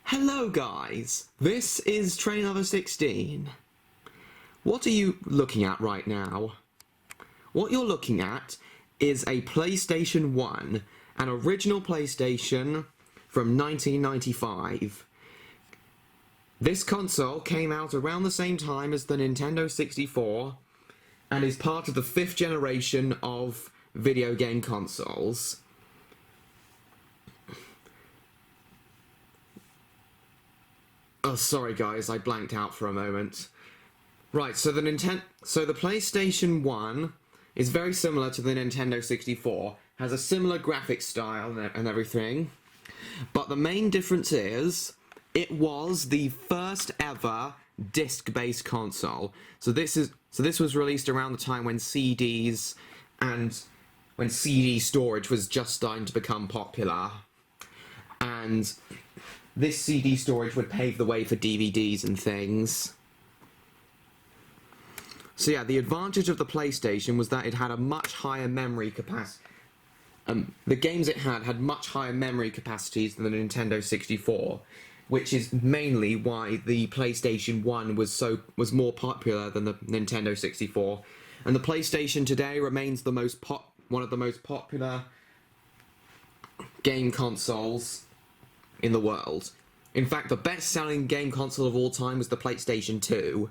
Hello guys, this is Trainlover16. What are you looking at right now? What you're looking at is a PlayStation 1, an original PlayStation from 1995. This console came out around the same time as the Nintendo 64 and is part of the 5th generation of video game consoles. Oh, sorry guys, I blanked out for a moment. Right, so the PlayStation 1 is very similar to the Nintendo 64, has a similar graphic style and everything, but the main difference is it was the first ever disc-based console. So this was released around the time when CDs and when CD storage was just starting to become popular, and this CD storage would pave the way for DVDs and things. So yeah, the advantage of the PlayStation was that it had a much higher memory capacity. The games it had much higher memory capacities than the Nintendo 64, which is mainly why the PlayStation 1 was more popular than the Nintendo 64. And the PlayStation today remains one of the most popular game consoles in the world. In fact, the best-selling game console of all time was the PlayStation 2.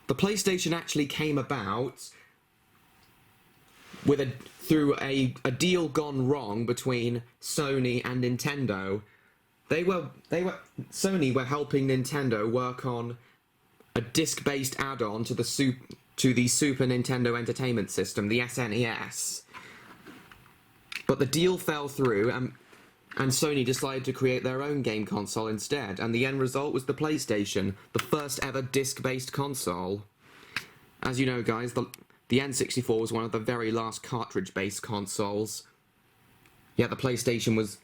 The PlayStation actually came about through a deal gone wrong between Sony and Nintendo. Sony were helping Nintendo work on a disc-based add-on to the Super Nintendo Entertainment System, the SNES. But the deal fell through, and Sony decided to create their own game console instead, and the end result was the PlayStation, the first ever disc-based console. As you know, guys, the N64 was one of the very last cartridge-based consoles. Yeah, the PlayStation was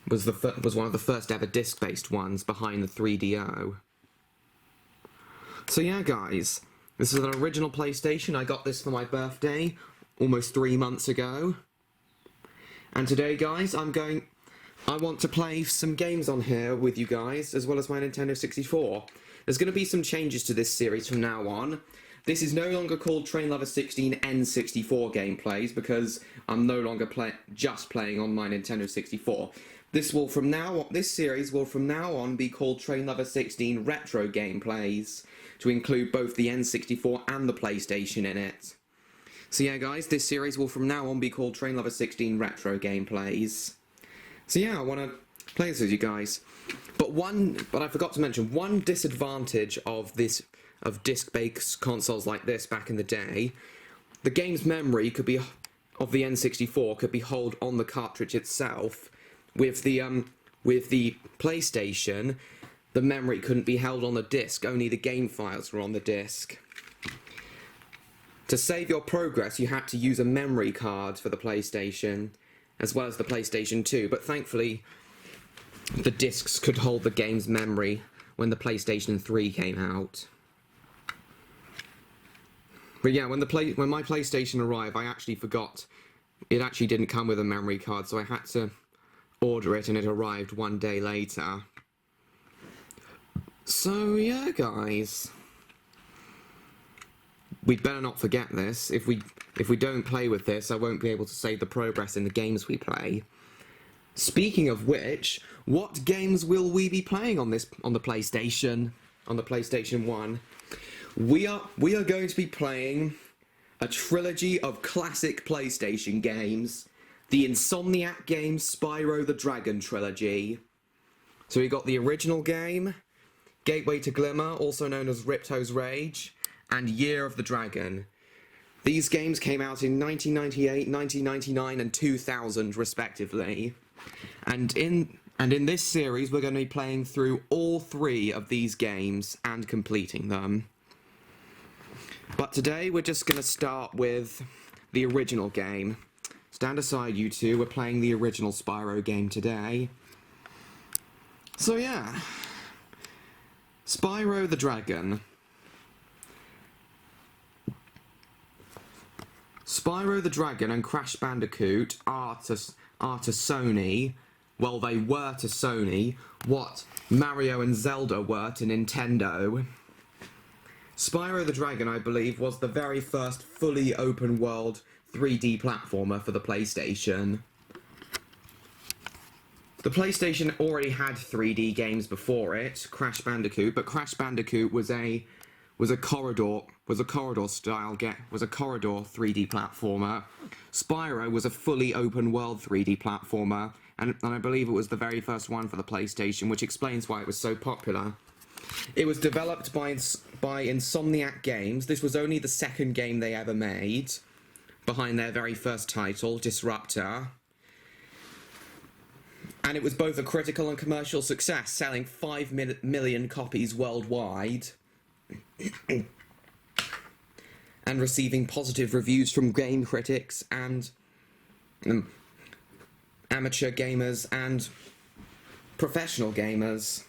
one of the first ever disc-based ones, behind the 3DO. So yeah, guys, this is an original PlayStation. I got this for my birthday almost 3 months ago. And today, guys, I want to play some games on here with you guys, as well as my Nintendo 64. There's going to be some changes to this series from now on. This is no longer called Trainlover16 N64 gameplays, because I'm no longer just playing on my Nintendo 64. This series will from now on be called Trainlover16 Retro gameplays, to include both the N64 and the PlayStation in it. So yeah, guys, this series will from now on be called Trainlover16 Retro gameplays. So yeah, I want to play this with you guys. But I forgot to mention, one disadvantage of disc-based consoles like this back in the day, the game's memory of the N64 could be held on the cartridge itself. With the PlayStation, the memory couldn't be held on the disc, only the game files were on the disc. To save your progress, you had to use a memory card for the PlayStation, as well as the PlayStation 2, but thankfully the discs could hold the game's memory when the PlayStation 3 came out. But yeah, when my PlayStation arrived, I actually forgot. It actually didn't come with a memory card, so I had to order it, and it arrived 1 day later. So yeah, guys, we'd better not forget this. If we don't play with this, I won't be able to save the progress in the games we play. Speaking of which, what games will we be playing on the PlayStation 1? We are going to be playing a trilogy of classic PlayStation games, the Insomniac games Spyro the Dragon trilogy. So we got the original game, Gateway to Glimmer, also known as Ripto's Rage, and Year of the Dragon. These games came out in 1998, 1999, and 2000, respectively. And in this series, we're going to be playing through all 3 of these games and completing them. But today, we're just going to start with the original game. Stand aside, you two. We're playing the original Spyro game today. So yeah, Spyro the Dragon. Spyro the Dragon and Crash Bandicoot are to Sony well, they were to Sony, what Mario and Zelda were to Nintendo. Spyro the Dragon, I believe, was the very first fully open-world 3D platformer for the PlayStation. The PlayStation already had 3D games before it, Crash Bandicoot, but Crash Bandicoot was a corridor 3D platformer. Spyro was a fully open world 3D platformer, and I believe it was the very first one for the PlayStation, which explains why it was so popular. It was developed by Insomniac Games. This was only the second game they ever made, behind their very first title, Disruptor. And it was both a critical and commercial success, selling 5 million copies worldwide. And receiving positive reviews from game critics and amateur gamers and professional gamers.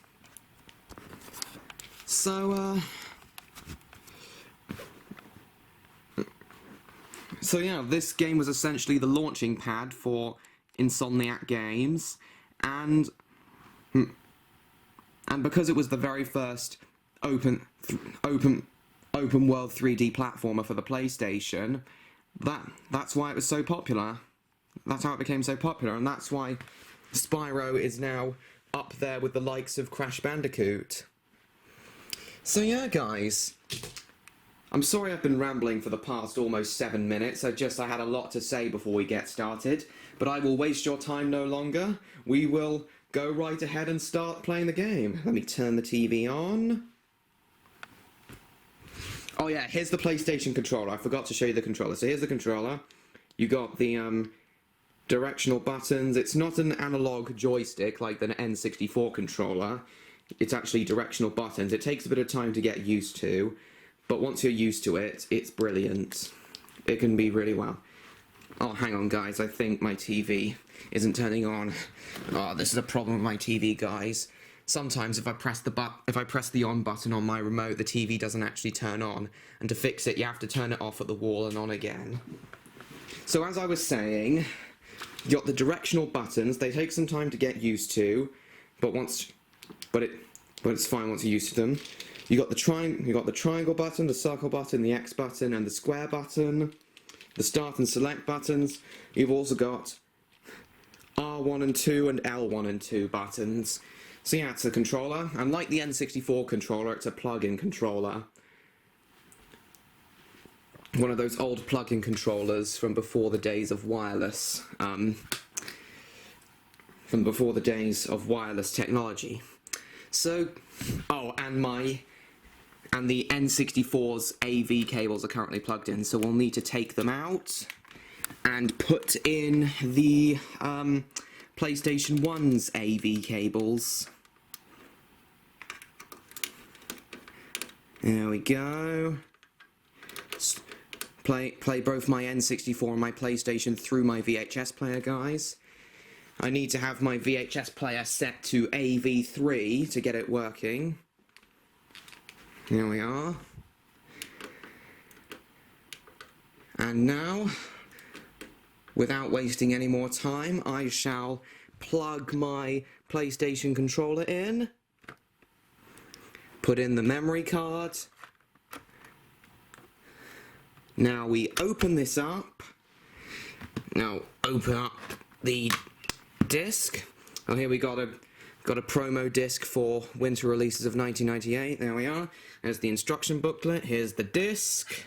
So yeah, this game was essentially the launching pad for Insomniac Games, and because it was the very first open world 3D platformer for the PlayStation, that's why it was so popular. That's how it became so popular, and that's why Spyro is now up there with the likes of Crash Bandicoot. So yeah, guys, I'm sorry I've been rambling for the past almost 7 minutes. I had a lot to say before we get started, but I will waste your time no longer. We will go right ahead and start playing the game. Let me turn the TV on. Oh yeah, here's the PlayStation controller. I forgot to show you the controller. So here's the controller. You got the directional buttons. It's not an analog joystick like the N64 controller. It's actually directional buttons. It takes a bit of time to get used to, but once you're used to it, it's brilliant. It can be really well. Oh, hang on, guys. I think my TV isn't turning on. Oh, this is a problem with my TV, guys. Sometimes if I press the on button on my remote, the TV doesn't actually turn on, and to fix it, you have to turn it off at the wall and on again. So as I was saying, you got the directional buttons. They take some time to get used to, but it's fine once you're used to them. You got the triangle button, the circle button, the X button, and the square button. The start and select buttons. You've also got R1 and 2 and L1 and 2 buttons. So yeah, it's a controller, and like the N64 controller, it's a plug-in controller. One of those old plug-in controllers from before the days of wireless, technology. So, oh, and the N64's AV cables are currently plugged in, so we'll need to take them out and put in the PlayStation 1's AV cables. There we go. Play both my N64 and my PlayStation through my VHS player, guys. I need to have my VHS player set to AV3 to get it working. Here we are. And now, without wasting any more time, I shall plug my PlayStation controller in, put in the memory card. Now we open this up. Now open up the disc. Oh, here we got a promo disc for winter releases of 1998. There we are. There's the instruction booklet. Here's the disc.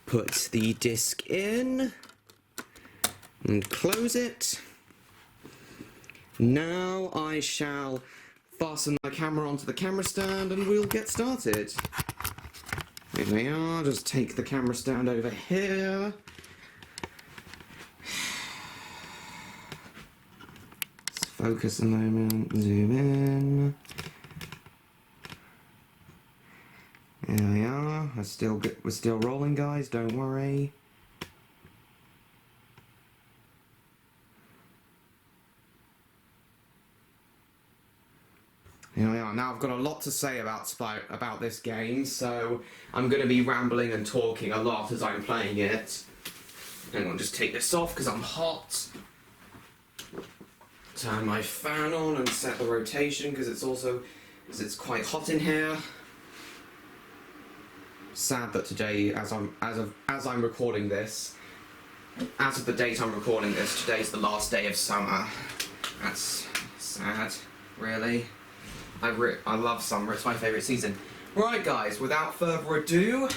Put the disc in and close it. Now I shall fasten my camera onto the camera stand and we'll get started. Here we are. Just take the camera stand over here. Focus a moment, zoom in. There we are. We're still rolling, guys, don't worry. Here we are. Now I've got a lot to say about this game, so I'm going to be rambling and talking a lot as I'm playing it. Hang on, just take this off because I'm hot. turn my fan on and set the rotation because it's quite hot in here. Sad that today, as I'm recording this, as of the date I'm recording this, today's the last day of summer. That's sad, really. I love summer, it's my favourite season. Right guys, without further ado,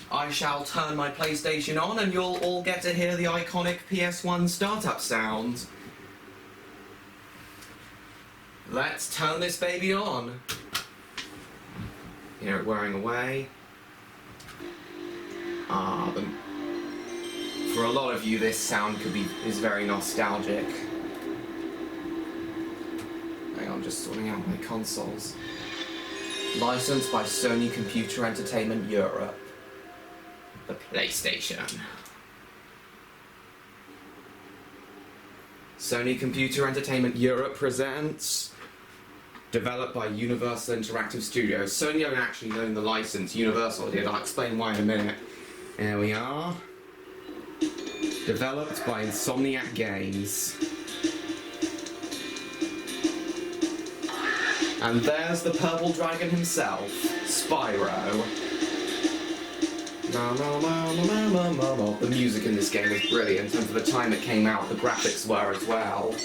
I shall turn my PlayStation on and you'll all get to hear the iconic PS1 startup sound. Let's turn this baby on. Hear it whirring away. For a lot of you this sound is very nostalgic. Hang on, just sorting out my consoles. Licensed by Sony Computer Entertainment Europe. The PlayStation. Sony Computer Entertainment Europe presents. Developed by Universal Interactive Studios. Sony don't actually own the license, Universal did. I'll explain why in a minute. There we are. Developed by Insomniac Games. And there's the purple dragon himself, Spyro. The music in this game is brilliant, and for the time it came out, the graphics were as well.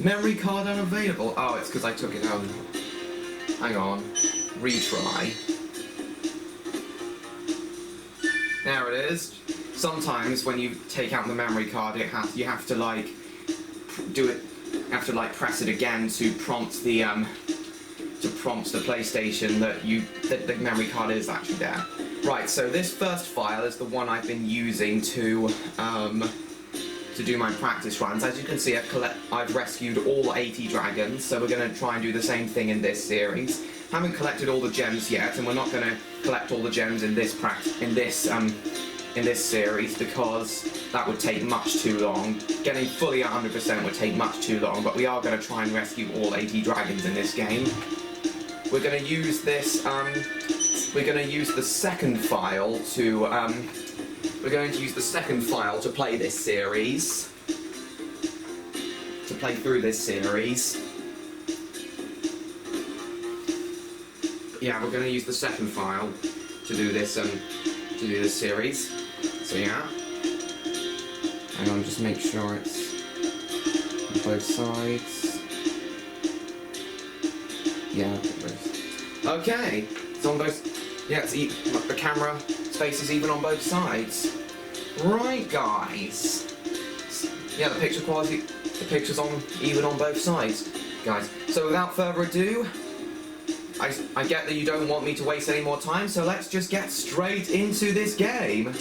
Memory card unavailable. Oh, it's because I took it home. Hang on. Retry. There it is. Sometimes when you take out the memory card, you have to like do it. You have to like press it again to prompt the PlayStation that the memory card is actually there. Right. So this first file is the one I've been using to do my practice runs. As you can see, I've rescued all 80 dragons, so we're going to try and do the same thing in this series. Haven't collected all the gems yet, and we're not going to collect all the gems in this series because that would take much too long. Getting fully 100% would take much too long, but we are going to try and rescue all 80 dragons in this game. We're going to use this. We're going to use the second file to. We're going to use the second file to play this series. To play through this series. Yeah, we're going to use the second file to do this series. So yeah. Hang on, just make sure it's on both sides. Yeah. Okay. It's on both. Yeah, the camera space is even on both sides. Right, guys. Yeah, the picture quality, the picture's even on both sides, guys. So without further ado, I get that you don't want me to waste any more time, so let's just get straight into this game.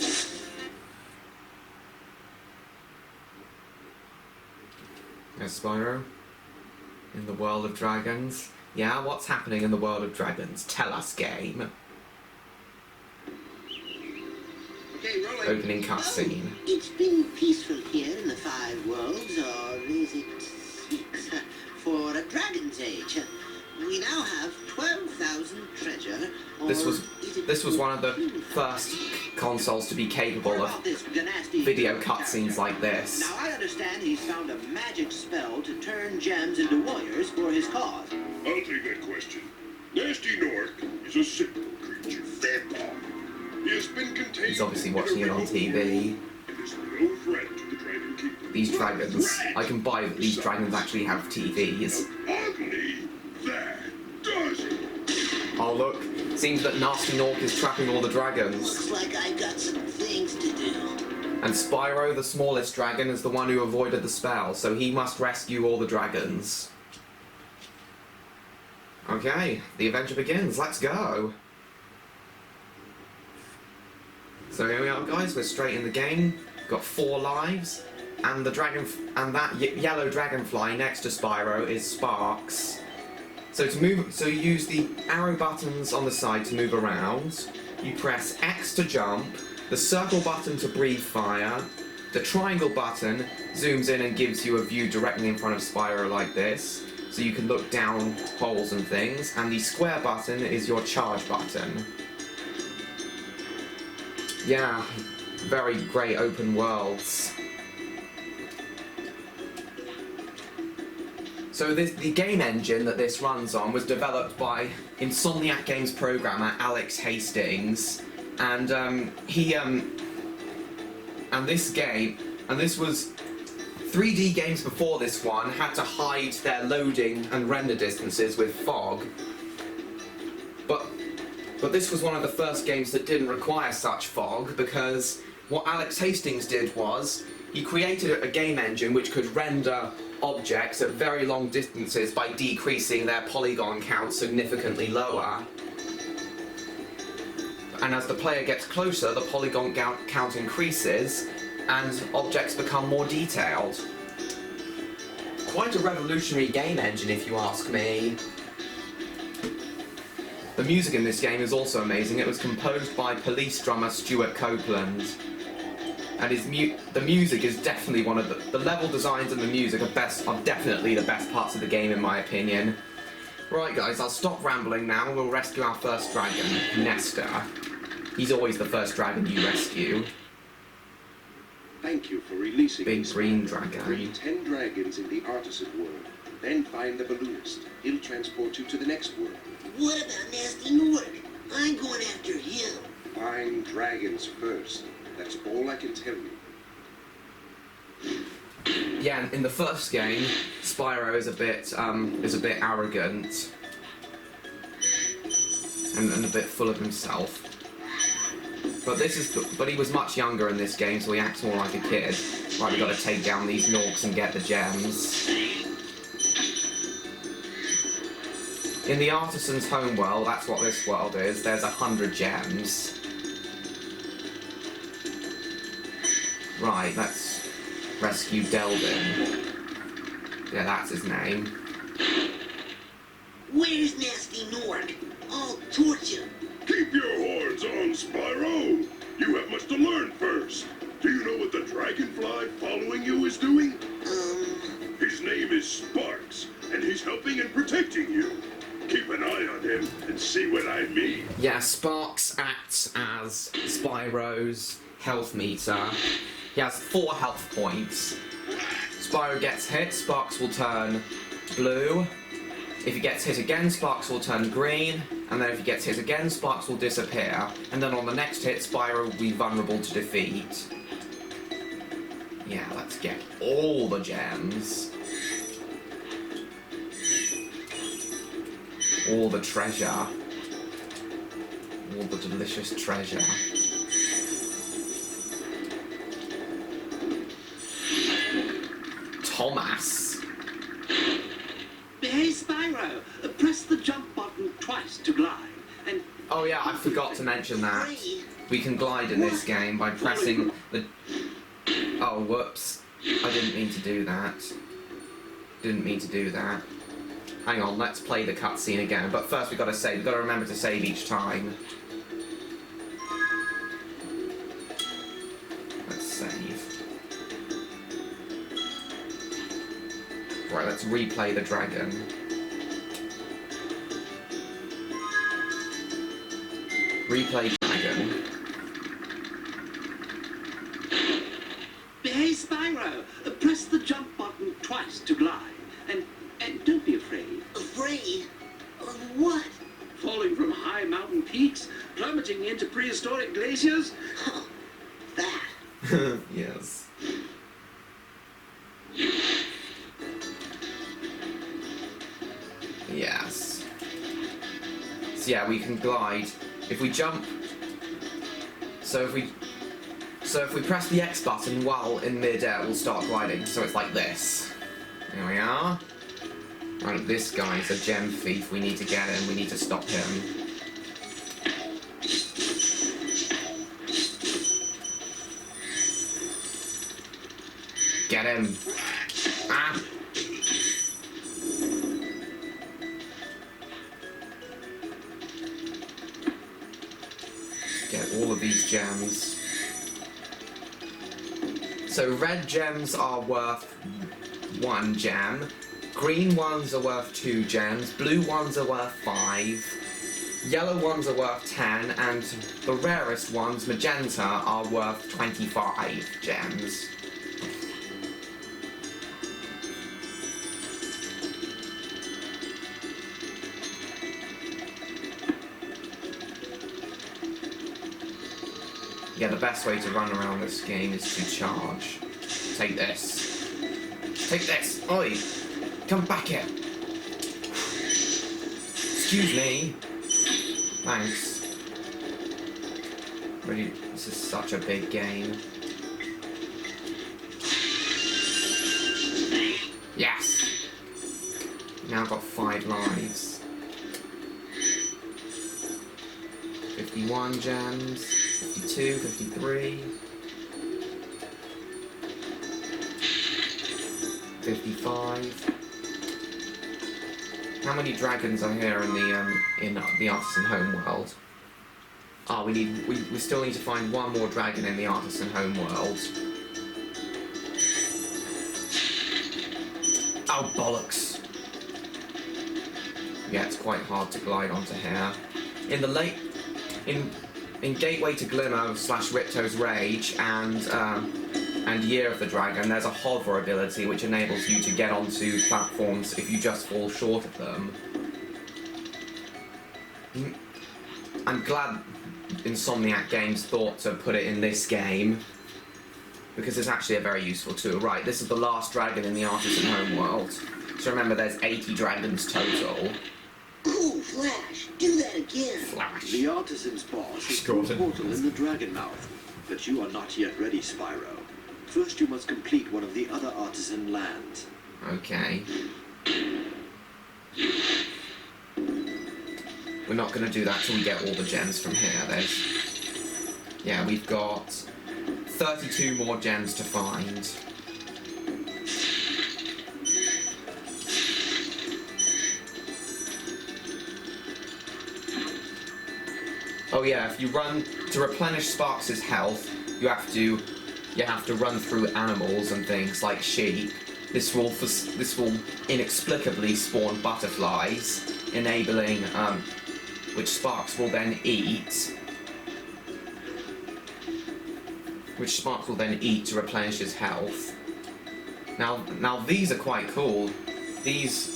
There's Spyro. In the world of dragons. Yeah, what's happening in the world of dragons? Tell us, game. Okay, opening cutscene. It's been peaceful here in the 5 worlds, or is it 6? For a dragon's age. We now have 12,000 treasure. This was one of the first consoles to be capable of video cutscenes like this. Now I understand he's found a magic spell to turn gems into warriors for his cause. I'll take that question. Nasty Nork is a simple creature. Vampire. He has been contained. He's obviously watching it on TV. And is no threat to the Dragon Keeper. These dragons, I can buy that these dragons actually have TVs. Oddly, that does it. Oh look, seems that Nasty Nork is trapping all the dragons. Looks like I got some things to do. And Spyro, the smallest dragon, is the one who avoided the spell, so he must rescue all the dragons. Okay, the adventure begins. Let's go. So here we are, guys. We're straight in the game. Got 4 lives, and that yellow dragonfly next to Spyro is Sparks. So to move, so you use the arrow buttons on the side to move around. You press X to jump, the circle button to breathe fire, the triangle button zooms in and gives you a view directly in front of Spyro like this, so you can look down holes and things, and the square button is your charge button. Yeah, very great open worlds. So the game engine that this runs on was developed by Insomniac Games programmer Alex Hastings, and this was 3D games before this one had to hide their loading and render distances with fog, but this was one of the first games that didn't require such fog, because what Alex Hastings did was he created a game engine which could render objects at very long distances by decreasing their polygon count significantly lower. And as the player gets closer, the polygon count increases and objects become more detailed. Quite a revolutionary game engine, if you ask me. The music in this game is also amazing. It was composed by Police drummer Stuart Copeland. And the music is definitely one of the level designs and the music are definitely the best parts of the game in my opinion. Right guys, I'll stop rambling now and we'll rescue our first dragon, Nestor. He's always the first dragon you rescue. Thank you for releasing Big me, green Spyro. dragon. Free 10 dragons in the Artisan world. Then find the balloonist. He'll transport you to the next world. What about Nasty Nork? I'm going after him. Find dragons first. That's all I can tell you. Yeah, in the first game, Spyro is a bit arrogant and a bit full of himself. But he was much younger in this game, so he acts more like a kid. Right, we got to take down these Norks and get the gems. In the Artisan's home world, that's what this world is. There's 100 gems. Right, let's rescue Delvin. Yeah, that's his name. Where's Nasty Nork? I'll torch him. Keep your horns on, Spyro! You have much to learn first. Do you know what the dragonfly following you is doing? His name is Sparks, and he's helping and protecting you. Keep an eye on him and see what I mean. Yeah, Sparks acts as Spyro's health meter. He has 4 health points. Spyro gets hit, Sparks will turn blue. If he gets hit again, Sparks will turn green. And then if he gets hit again, Sparks will disappear. And then on the next hit, Spyro will be vulnerable to defeat. Yeah, let's get all the gems. All the treasure. All the delicious treasure. Thomas. Hey, Spyro, press the jump button twice to glide, and... Oh yeah, I forgot to mention that. We can glide in this game by pressing the... Oh, whoops. I didn't mean to do that. Didn't mean to do that. Hang on, let's play the cutscene again. But first we've got to save. We've got to remember to save each time. Let's save. Right, let's replay the dragon. Replay dragon. Hey, Spyro, press the jump button twice to glide, and don't be afraid. Afraid? Of what? Falling from high mountain peaks, plummeting into prehistoric glaciers? Oh, that. Yes. Yes. So yeah, we can glide. If we jump... So if we press the X button while in mid-air, we'll start gliding. So it's like this. There we are. Right, this guy's a gem thief. We need to get him. We need to stop him. Get him. Ah! Get all of these gems. So red gems are worth 1 gem. Green ones are worth 2 gems, blue ones are worth 5, yellow ones are worth 10, and the rarest ones, magenta, are worth 25 gems. Yeah, the best way to run around this game is to charge. Take this. Take this! Oi! Come back here! Excuse me! Thanks. Really, this is such a big game. Yes! Now got 5 lives. 51 gems, 52, 53, 55. How many dragons are here in the Artisan homeworld? Oh, we still need to find one more dragon in the Artisan homeworld. Oh, bollocks. Yeah, it's quite hard to glide onto here. In Gateway to Glimmer / Ripto's Rage and Year of the Dragon, there's a hover ability which enables you to get onto platforms if you just fall short of them. I'm glad Insomniac Games thought to put it in this game, because it's actually a very useful tool. Right, this is the last dragon in the Artisan homeworld. So remember, there's 80 dragons total. Cool, Flash. Do that again. Flash. The Artisan's boss is through a portal in the Dragon Mouth, but you are not yet ready, Spyro. First, you must complete one of the other Artisan lands. Okay. We're not going to do that till we get all the gems from here. Yeah, we've got 32 more gems to find. Oh yeah, if you run to replenish Sparks' health, you have to run through animals and things like sheep. This will inexplicably spawn butterflies, enabling which Sparks will then eat. Which Sparks will then eat to replenish his health. Now these are quite cool. These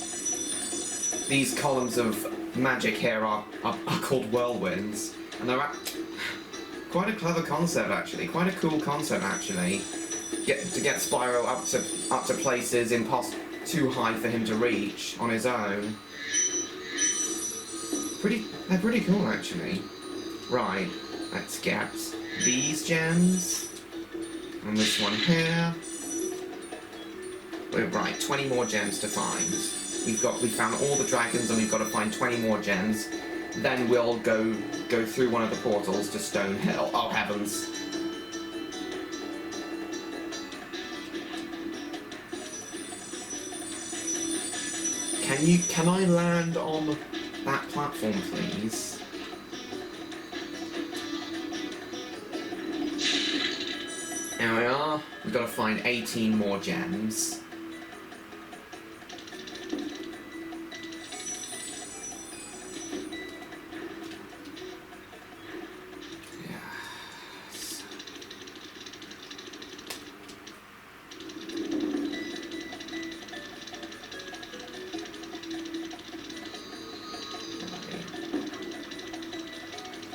columns of magic here are called whirlwinds. And they're quite a clever concept, actually. Quite a cool concept, actually. To get Spyro up to places too high for him to reach on his own. They're pretty cool, actually. Right, let's get these gems and this one here. Right, 20 more gems to find. We found all the dragons, and we've got to find 20 more gems. Then we'll go through one of the portals to Stone Hill. Oh heavens! Can I land on that platform, please? There we are. We've got to find 18 more gems.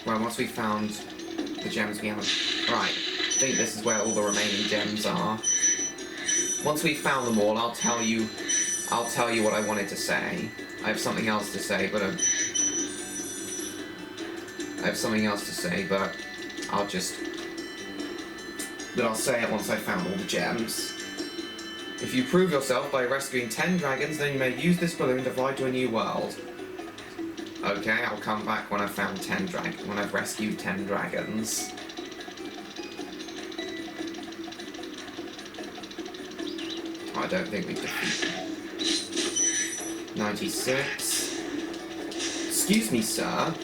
Well, once we've found the gems we haven't... Right, I think this is where all the remaining gems are. Once we've found them all, I'll tell you what I wanted to say. I have something else to say, but I'll say it once I've found all the gems. If you prove yourself by rescuing 10 dragons, then you may use this balloon to fly to a new world. Okay, I'll come back when I've found 10 dragons, when I've rescued 10 dragons. I don't think we've defeated 96. Excuse me, sir.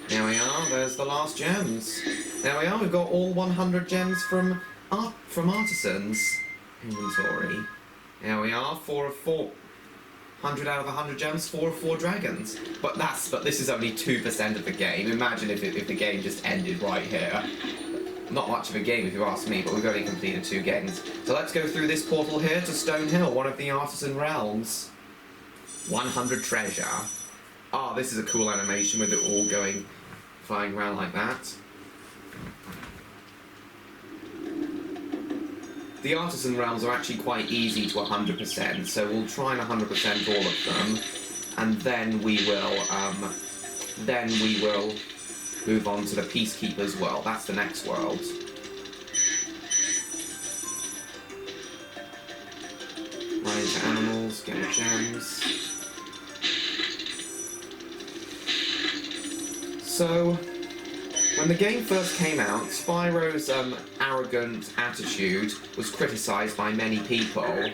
There we are, there's the last gems. There we are, we've got all 100 gems from Artisans. Inventory. There we are, 4 of 4. 100 out of 100 gems, 4 of 4 dragons. But this is only 2% of the game. Imagine if the game just ended right here. Not much of a game if you ask me, but we've only completed 2 games. So let's go through this portal here to Stone Hill, one of the Artisan realms. 100 treasure. Oh, this is a cool animation with it all going, flying around like that. The Artisan realms are actually quite easy to 100%, so we'll try and 100% all of them, and then we will move on to the Peacekeepers world. That's the next world. Run into animals, get the gems. So, when the game first came out, Spyro's arrogant attitude was criticised by many people.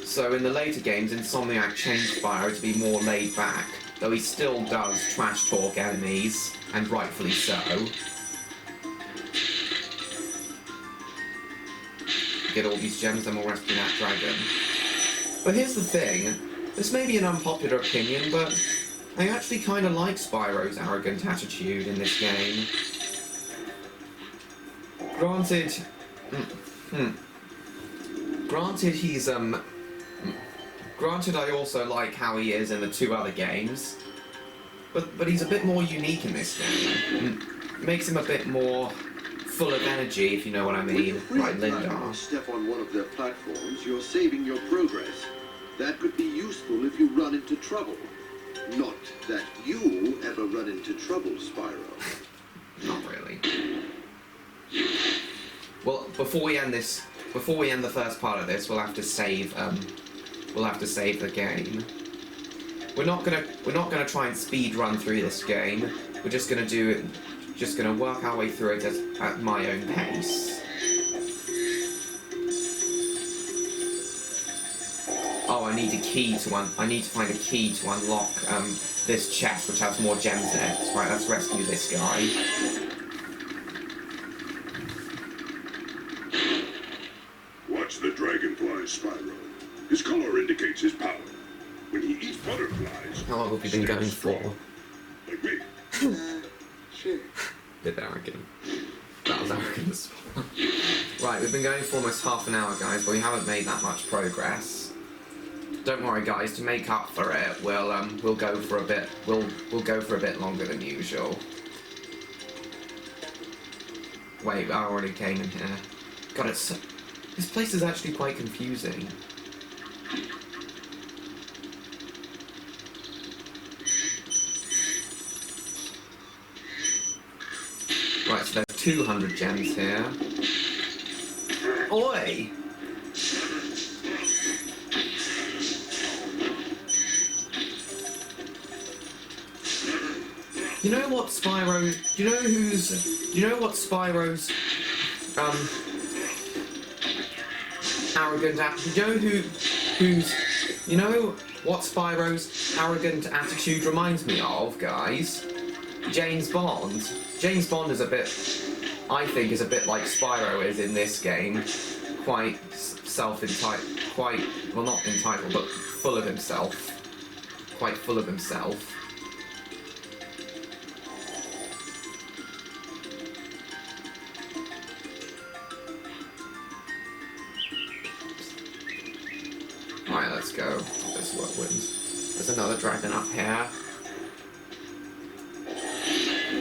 So in the later games, Insomniac changed Spyro to be more laid back, though he still does trash talk enemies, and rightfully so. Get all these gems and we'll rescue that dragon. But here's the thing, this may be an unpopular opinion, but I actually kind of like Spyro's arrogant attitude in this game. Granted, granted I also like how he is in the two other games, but he's a bit more unique in this game. Makes him a bit more full of energy, if you know what I mean, like Lindar. Step on one of their platforms, you're saving your progress. That could be useful if you run into trouble. Not that you ever run into trouble, Spyro. Not really. Well, before we end the first part of this, we'll have to save the game. We're not gonna try and speed run through this game. We're just gonna work our way through it at my own pace. Oh, I need to find a key to unlock this chest, which has more gems in it. Right, let's rescue this guy. Watch the dragonfly, Spyro. His color indicates his power. When he eats butterflies... How long have we been going for? Like me. Sure. Bit arrogant. That was arrogant as well. Right, we've been going for almost half an hour, guys, but we haven't made that much progress. Don't worry, guys. To make up for it, we'll go for a bit. We'll go for a bit longer than usual. Wait, I already came in here. God, this place is actually quite confusing. Right, so there's 200 gems here. Oi! You know what Spyro... Do you know what Spyro's... arrogant attitude... You know what Spyro's arrogant attitude reminds me of, guys? James Bond. James Bond is a bit... I think is a bit like Spyro is in this game. Quite self-entitled... Quite... Well, not entitled, but full of himself. Quite full of himself. Right, let's go. This wins. There's another dragon up here.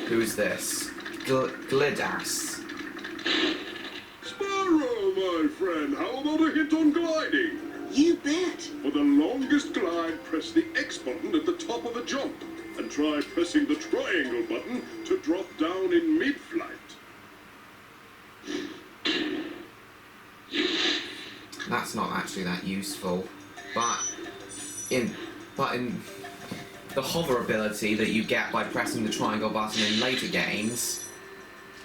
Who's this? Glidas. Spyro, my friend, how about a hint on gliding? You bet. For the longest glide, press the X button at the top of a jump, and try pressing the triangle button to drop down in mid-flight. That's not actually that useful, but in the hover ability that you get by pressing the triangle button in later games,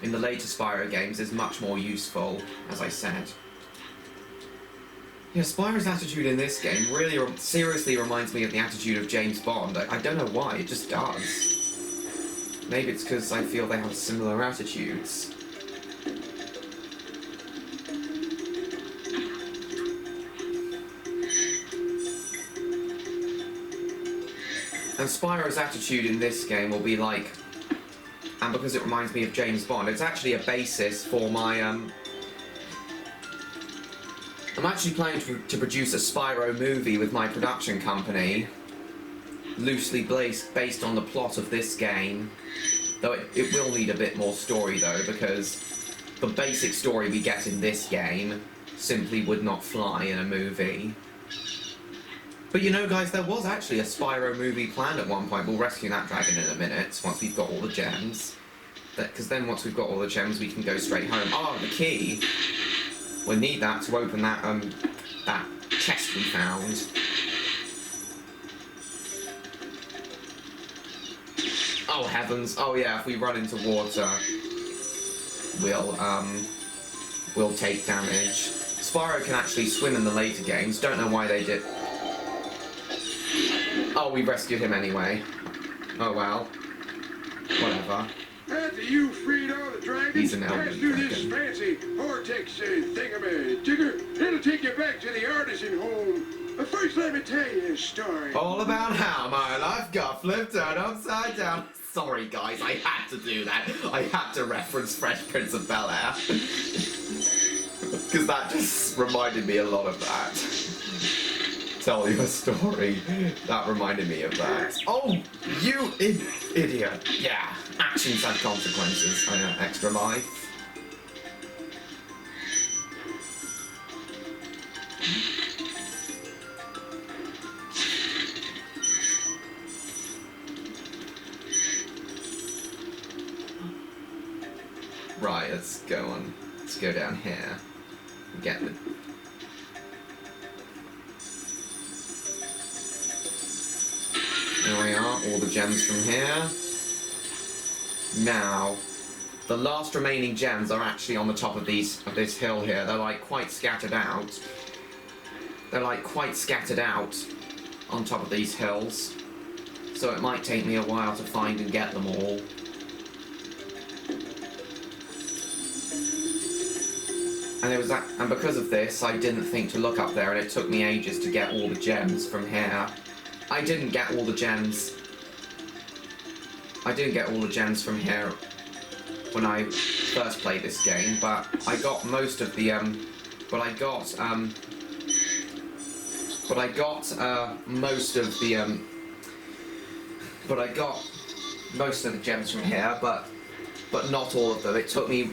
in the later Spyro games, is much more useful, as I said. Yeah, Spyro's attitude in this game really seriously reminds me of the attitude of James Bond. I don't know why, it just does. Maybe it's because I feel they have similar attitudes. And Spyro's attitude in this game will be like, and because it reminds me of James Bond, it's actually a basis for my I'm actually planning to produce a Spyro movie with my production company, loosely based on the plot of this game. Though it will need a bit more story though, because the basic story we get in this game simply would not fly in a movie. But you know guys, there was actually a Spyro movie planned at one point. We'll rescue that dragon in a minute, once we've got all the gems. Because then once we've got all the gems we can go straight home. Oh, the key! We'll need that to open that, that chest we found. Oh heavens, oh yeah, if we run into water, we'll take damage. Spyro can actually swim in the later games, don't know why they did. Oh, we rescued him anyway. Oh well. Whatever. After you freed all the dragons, He's an pass elven through this dragon. fancy vortex thingamajigger. It'll take you back to the Artisan home. But first, let me tell you a story. All about how my life got flipped out upside down. Sorry guys, I had to do that. I had to reference Fresh Prince of Bel-Air. Because that just reminded me a lot of that. Tell you a story. That reminded me of that. Oh, you idiot. Yeah, actions have consequences. I know, extra life. Right, let's go on. Let's go down here and get the... There we are, all the gems from here. Now, the last remaining gems are actually on the top of this hill here. They're like quite scattered out. They're like quite scattered out on top of these hills. So it might take me a while to find and get them all. And because of this, I didn't think to look up there, and it took me ages to get all the gems from here. I didn't get all the gems. I didn't get all the gems from here when I first played this game, but I got most of the most of the gems from here, but not all of them. It took me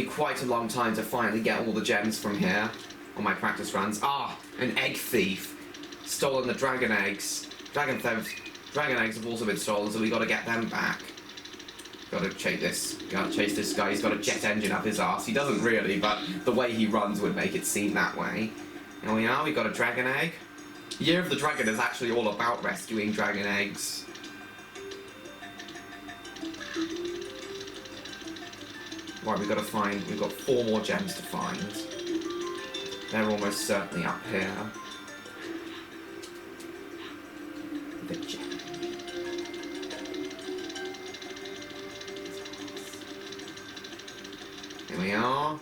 quite a long time to finally get all the gems from here on my practice runs. Ah, an egg thief. Stolen the dragon eggs. Dragon eggs have also been stolen, so we gotta get them back. Gotta chase this guy. He's got a jet engine up his arse. He doesn't really, but the way he runs would make it seem that way. Here we are, we got a dragon egg. Year of the Dragon is actually all about rescuing dragon eggs. Right, we've got 4 more gems to find. They're almost certainly up here. The gem. Here we are.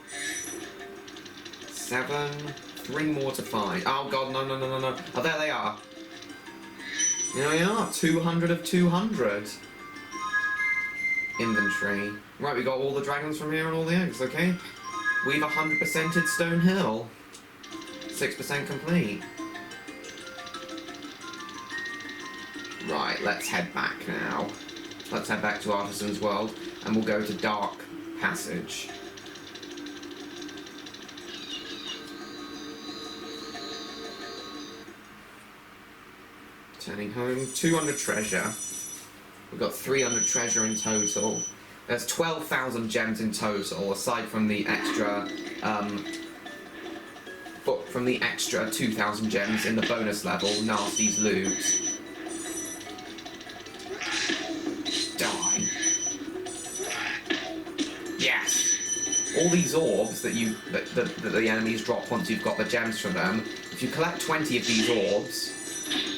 7. 3 more to find. Oh god, no. Oh, there they are. Here we are. 200 of 200. Inventory. Right, we got all the dragons from here and all the eggs, okay? We've 100%ed Stone Hill. 6% complete. Right, let's head back now. Let's head back to Artisan's World, and we'll go to Dark Passage. Turning home, 200 treasure. We've got 300 treasure in total. There's 12,000 gems in total, aside from the extra, 2,000 gems in the bonus level, Nasty's loot. Die. Yes! All these orbs that the enemies drop once you've got the gems from them, if you collect 20 of these orbs,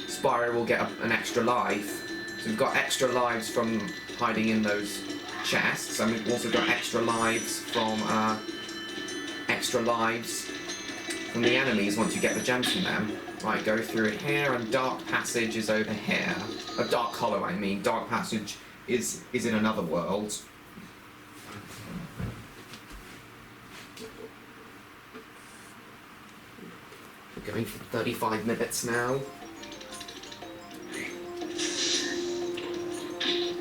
Spyro will get an extra life. So we've got extra lives from hiding in those chests, and we've also got extra lives from the enemies once you get the gems from them. Right, go through here, and Dark Passage is over here. Dark Hollow, I mean. Dark Passage is in another world. Going for 35 minutes now.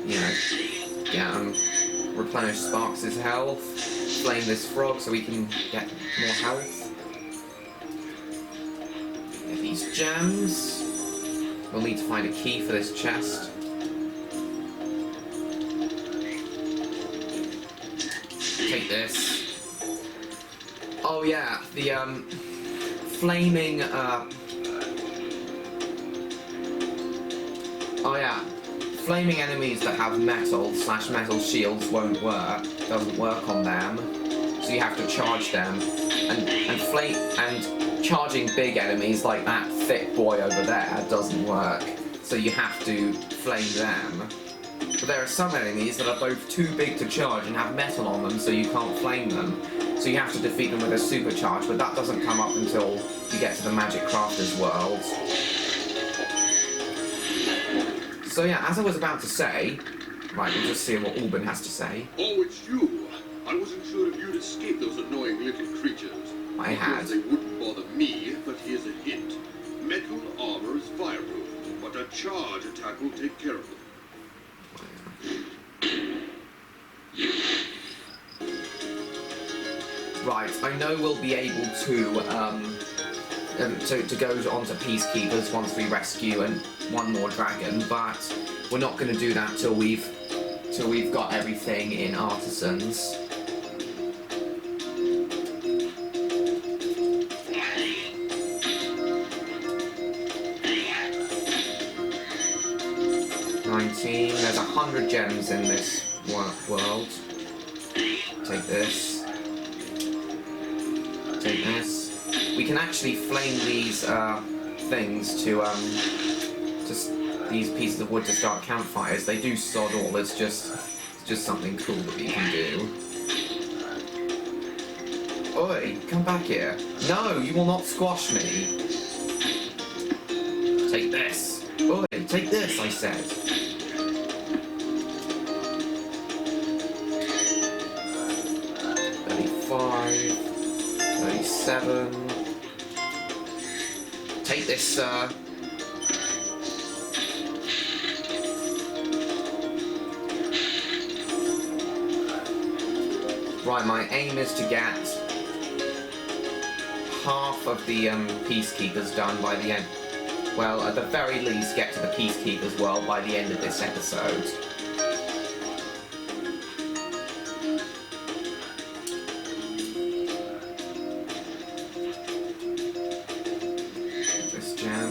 You know, yeah, replenish Sparks' health, flame this frog so we can get more health. Get these gems. We'll need to find a key for this chest. Take this. Oh yeah, the flaming flaming enemies that have metal/metal shields won't work. Doesn't work on them. So you have to charge them. And charging big enemies like that thick boy over there doesn't work. So you have to flame them. But there are some enemies that are both too big to charge and have metal on them, so you can't flame them. So you have to defeat them with a supercharge, but that doesn't come up until you get to the Magic Crafters world. So yeah, as I was about to say, right, we'll just see what Alban has to say. Oh, it's you. I wasn't sure if you'd escape those annoying little creatures. I had. They wouldn't bother me, but here's a hint. Metal armor is fireproof, but a charge attack will take care of them. Right, I know we'll be able to go on to Peacekeepers once we rescue one more dragon, but we're not going to do that till we've got everything in Artisans. There's 100 gems in this world. Take this. Take this. We can actually flame these things to these pieces of wood to start campfires. They do sod all. It's just something cool that we can do. Oi, come back here. No, you will not squash me. Take this. Oi, take this, I said. 37. Take this, sir. Right, my aim is to get half of the Peacekeepers done by the end. Well, at the very least, get to the Peacekeepers world by the end of this episode. This gem.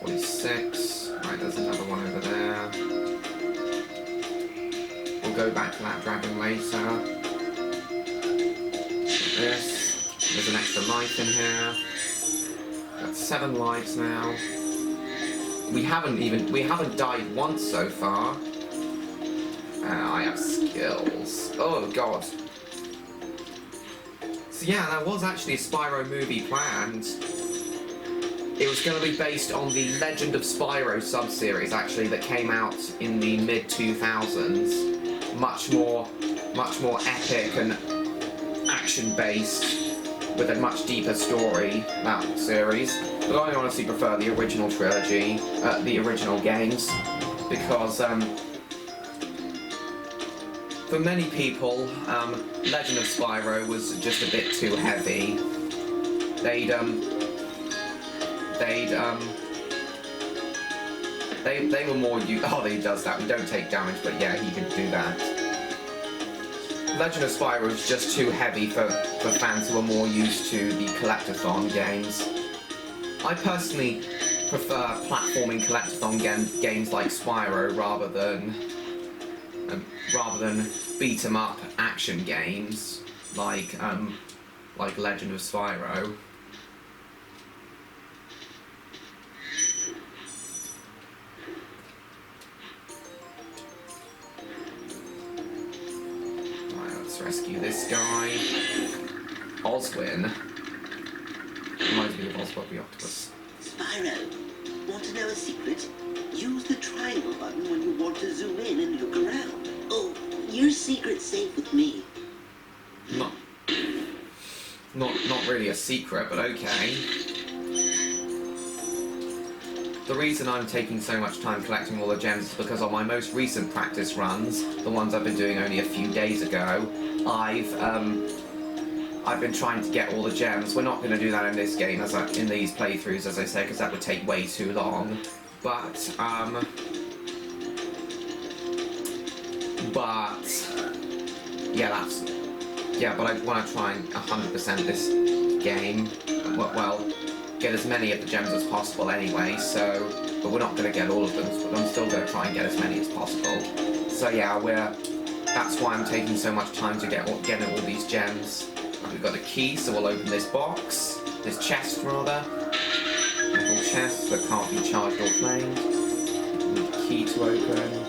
46. Right, there's another one over there. We'll go back to that dragon later. This. There's an extra life in here. Got 7 lives now. We haven't died once so far. I have skills. Oh god. So yeah, there was actually a Spyro movie planned. It was going to be based on the Legend of Spyro sub-series, actually, that came out in the mid-2000s. Much more epic and action-based, with a much deeper story, that series. But I honestly prefer the original trilogy, the original games, because for many people, Legend of Spyro was just a bit too heavy. They were more oh, he does that. We don't take damage, but yeah, he can do that. Legend of Spyro is just too heavy for fans who are more used to the collectathon games. I personally prefer platforming collectathon games like Spyro rather than beat 'em up action games like Legend of Spyro. Rescue this guy. Oswin. Reminds me of Oswald the Octopus. Spyro, want to know a secret? Use the triangle button when you want to zoom in and look around. Oh, your secret's safe with me. Not really a secret, but okay. the reason I'm taking so much time collecting all the gems is because on my most recent practice runs, the ones I've been doing only a few days ago, I've been trying to get all the gems. We're not going to do that in this game, in these playthroughs, as I say, because that would take way too long. But yeah, but I want to try and 100% this game. Well, get as many of the gems as possible anyway, so... But we're not going to get all of them, but I'm still going to try and get as many as possible. So yeah, that's why I'm taking so much time to getting all these gems. We've got a key, so we'll open this box. This chest, rather. Metal chest that can't be charged or flamed. Need a key to open.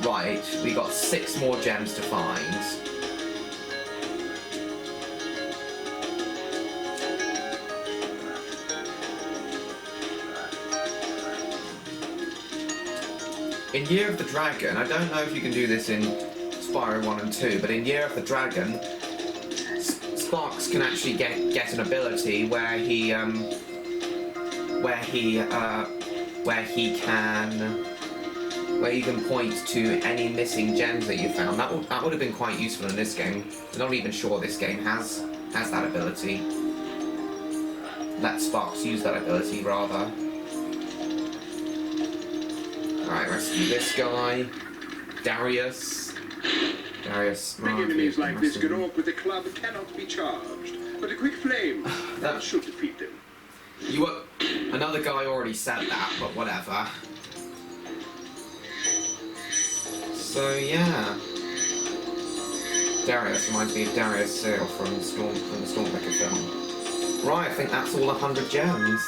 Right, we got 6 more gems to find. In Year of the Dragon, I don't know if you can do this in Spyro 1 and 2, but in Year of the Dragon, Sparks can actually get an ability where he can point to any missing gems that you found. That would have been quite useful in this game. I'm not even sure this game has that ability. Let Sparks use that ability, rather. Right, rescue this guy. Darius. Enemies like this get off with a club cannot be charged, but a quick flame that should defeat them. Another guy already said that, but whatever. So yeah, Darius reminds me of Darius Seal from the Stormbreaker film. Right, I think that's all 100 gems.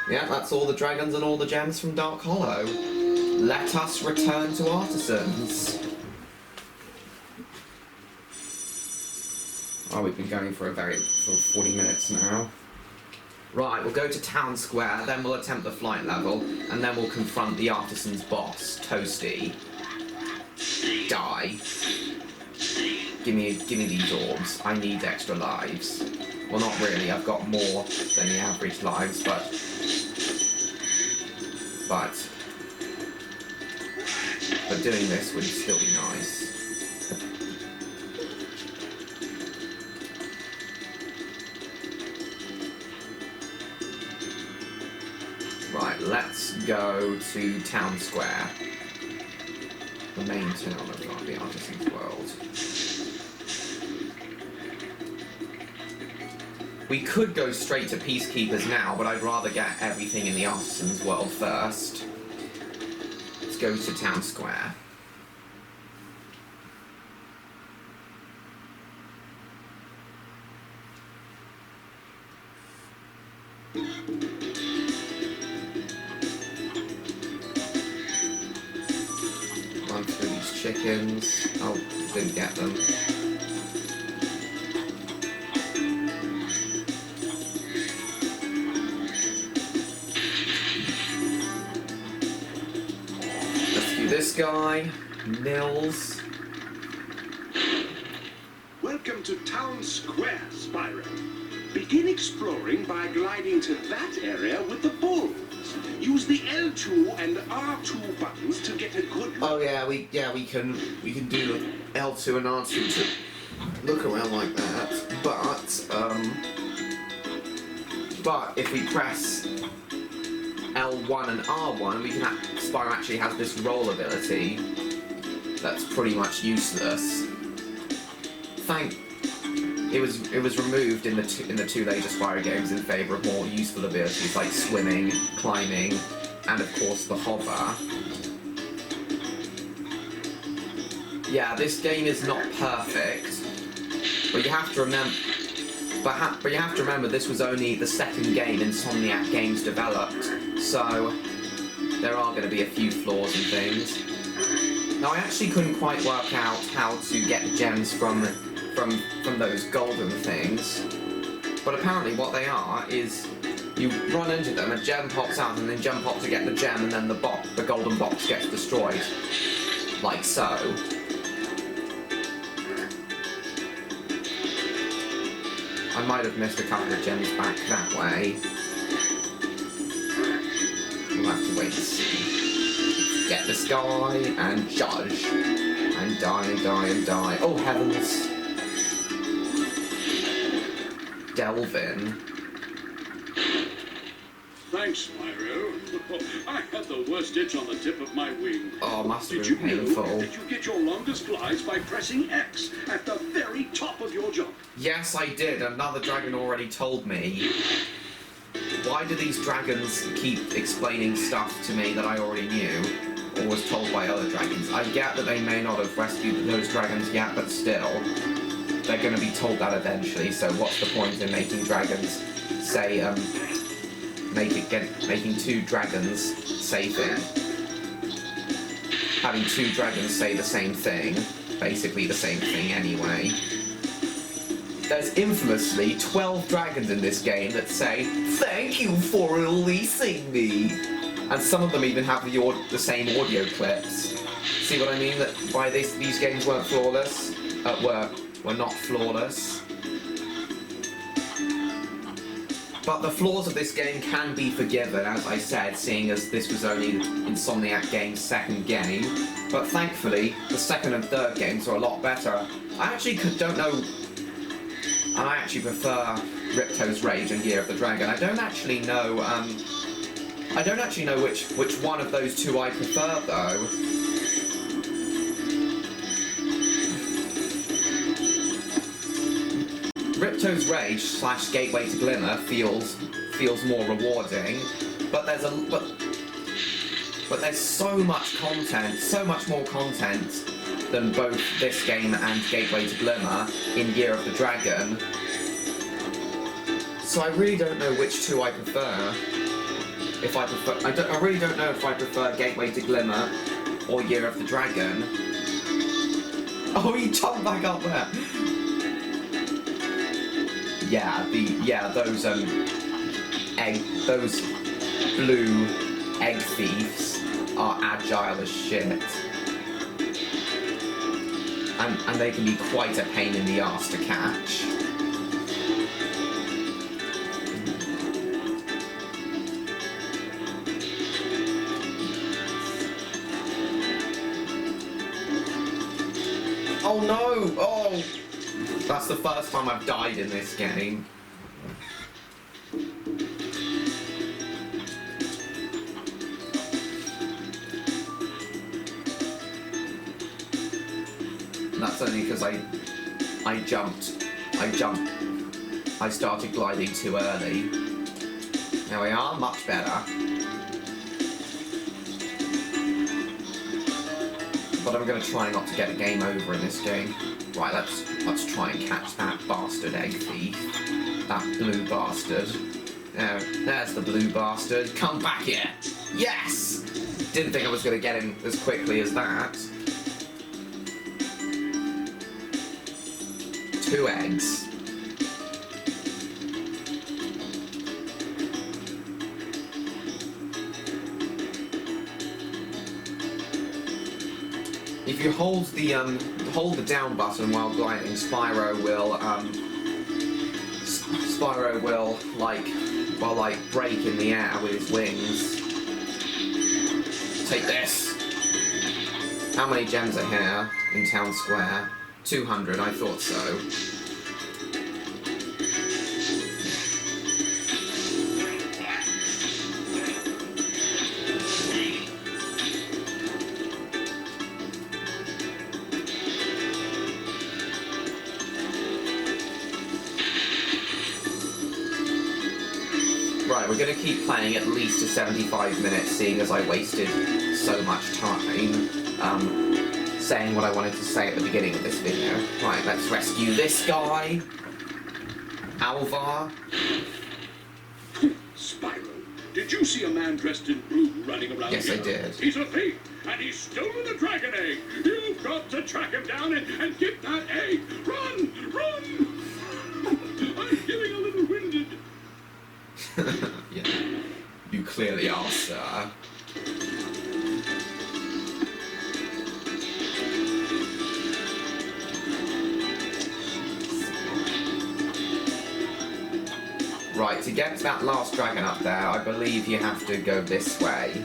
Yeah, that's all the dragons and all the gems from Dark Hollow. Let us return to Artisans. Oh, we've been going for 40 minutes now. Right, we'll go to Town Square, then we'll attempt the flight level, and then we'll confront the Artisan's boss, Toasty. Die. Give me these orbs. I need extra lives. Well, not really. I've got more than the average lives, but doing this would still be nice. Right, let's go to Town Square, the main town of the Artisan's world. We could go straight to Peacekeepers now, but I'd rather get everything in the Artisan's world first. Let's go to Town Square. Run through these chickens. Oh, didn't get them. This guy, Nils. Welcome to Town Square, Spyro. Begin exploring by gliding to that area with the bulls. Use the L2 and R2 buttons to get a good look. Oh yeah, we can do L2 and R2 to look around like that. But if we press L1 and R1, we can Spyro actually has this roll ability that's pretty much useless. It was removed in the two later Spyro games in favour of more useful abilities like swimming, climbing, and of course the hover. Yeah, this game is not perfect, but you have to remember. But you have to remember this was only the second game Insomniac Games developed, so there are going to be a few flaws and things. Now I actually couldn't quite work out how to get the gems from those golden things, but apparently what they are is you run into them, a gem pops out, and then jump up to get the gem, and then the golden box gets destroyed, like so. I might have missed a couple of gems back that way. this guy and judge. And die and die and die. Oh heavens. Delve in. Thanks, Spyro. I had the worst itch on the tip of my wing. Oh, must have Did been you know painful. that you get your longest flies by pressing X at the very top of your jump? Yes, I did. Another dragon already told me. Why do these dragons keep explaining stuff to me that I already knew, or was told by other dragons? I get that they may not have rescued those dragons yet, but still, they're going to be told that eventually, so what's the point in making dragons say, making two dragons say having two dragons say the same thing, basically the same thing anyway. There's infamously 12 dragons in this game that say, "Thank you for releasing me," and some of them even have the same audio clips. See what I mean? That why these games weren't flawless, were not flawless. But the flaws of this game can be forgiven, as I said, seeing as this was only Insomniac Games' second game. But thankfully, the second and third games are a lot better. I actually don't know. And I actually prefer Ripto's Rage and Year of the Dragon. I don't actually know which one of those two I prefer though. Ripto's Rage / Gateway to Glimmer feels more rewarding, but there's so much content, so much more content than both this game and Gateway to Glimmer in Year of the Dragon. So I really don't know which two I prefer. I really don't know if I prefer Gateway to Glimmer or Year of the Dragon. Oh, he jumped back up there. Yeah, those blue egg thieves are agile as shit. And they can be quite a pain in the arse to catch. Oh no! Oh! That's the first time I've died in this game. And that's only because I started gliding too early. There we are, much better. But I'm going to try not to get a game over in this game. Right, let's try and catch that bastard egg thief. That blue bastard. There's the blue bastard. Come back here! Yes! Didn't think I was going to get him as quickly as that. 2 eggs. If you hold the down button while gliding, Spyro will like break in the air with his wings. Take this. How many gems are here in Town Square? 200, I thought so. Right, we're going to keep playing at least to 75 minutes, seeing as I wasted so much time saying what I wanted to say at the beginning of this video. Right, let's rescue this guy. Alvar. Spyro, did you see a man dressed in blue running around Yes, here? I did. He's a thief, and he's stolen a dragon egg. You've got to track him down and get that egg. Run! Run! I'm getting a little winded. Yeah, you clearly are, sir. Right, to get to that last dragon up there, I believe you have to go this way.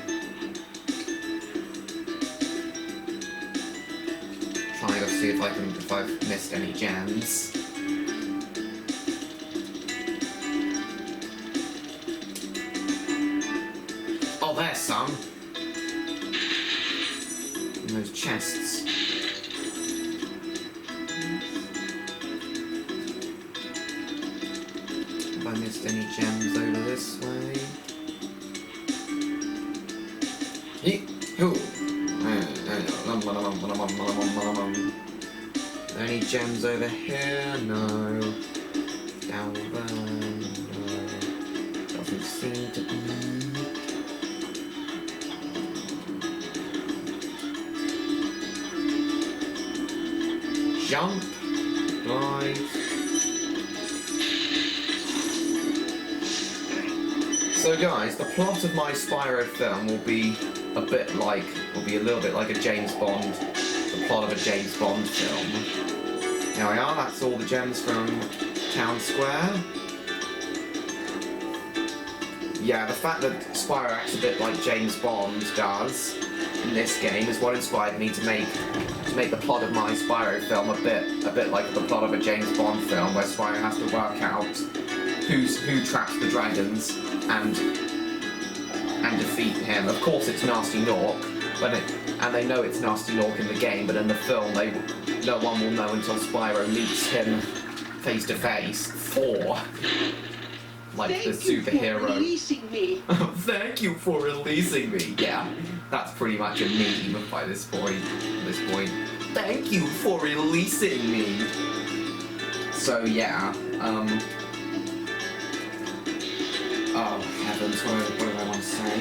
see if I've missed any gems. Oh, there's some. In those chests. Have I missed any gems over this way? Any gems over here? No. Down there? No. Doesn't seem to be. Jump. Dive. So guys, the plot of my Spyro film will be a little bit like a James Bond, the plot of a James Bond film. Here we are, that's all the gems from Town Square. Yeah, the fact that Spyro acts a bit like James Bond does in this game is what inspired me to make the plot of my Spyro film a bit like the plot of a James Bond film, where Spyro has to work out who traps the dragons and defeat him. Of course, it's Nasty Nork, and they know it's Nasty Nork in the game, but in the film, no one will know until Spyro meets him face to face. Like the superhero. Thank you for releasing me. Thank you for releasing me. Yeah, that's pretty much a meme by this point. Thank you for releasing me. So yeah. Oh heavens, what do I want to say?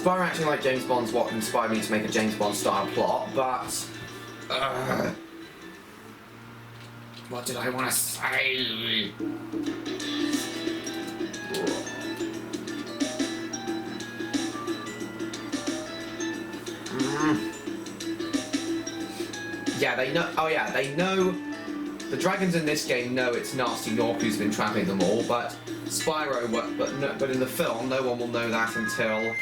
Spyro acting like James Bond's what inspired me to make a James Bond style plot, but what did I want to say? Yeah, they know. Oh yeah, they know. The dragons in this game know it's Nasty Nork who's been trapping them all, but but in the film, no one will know that until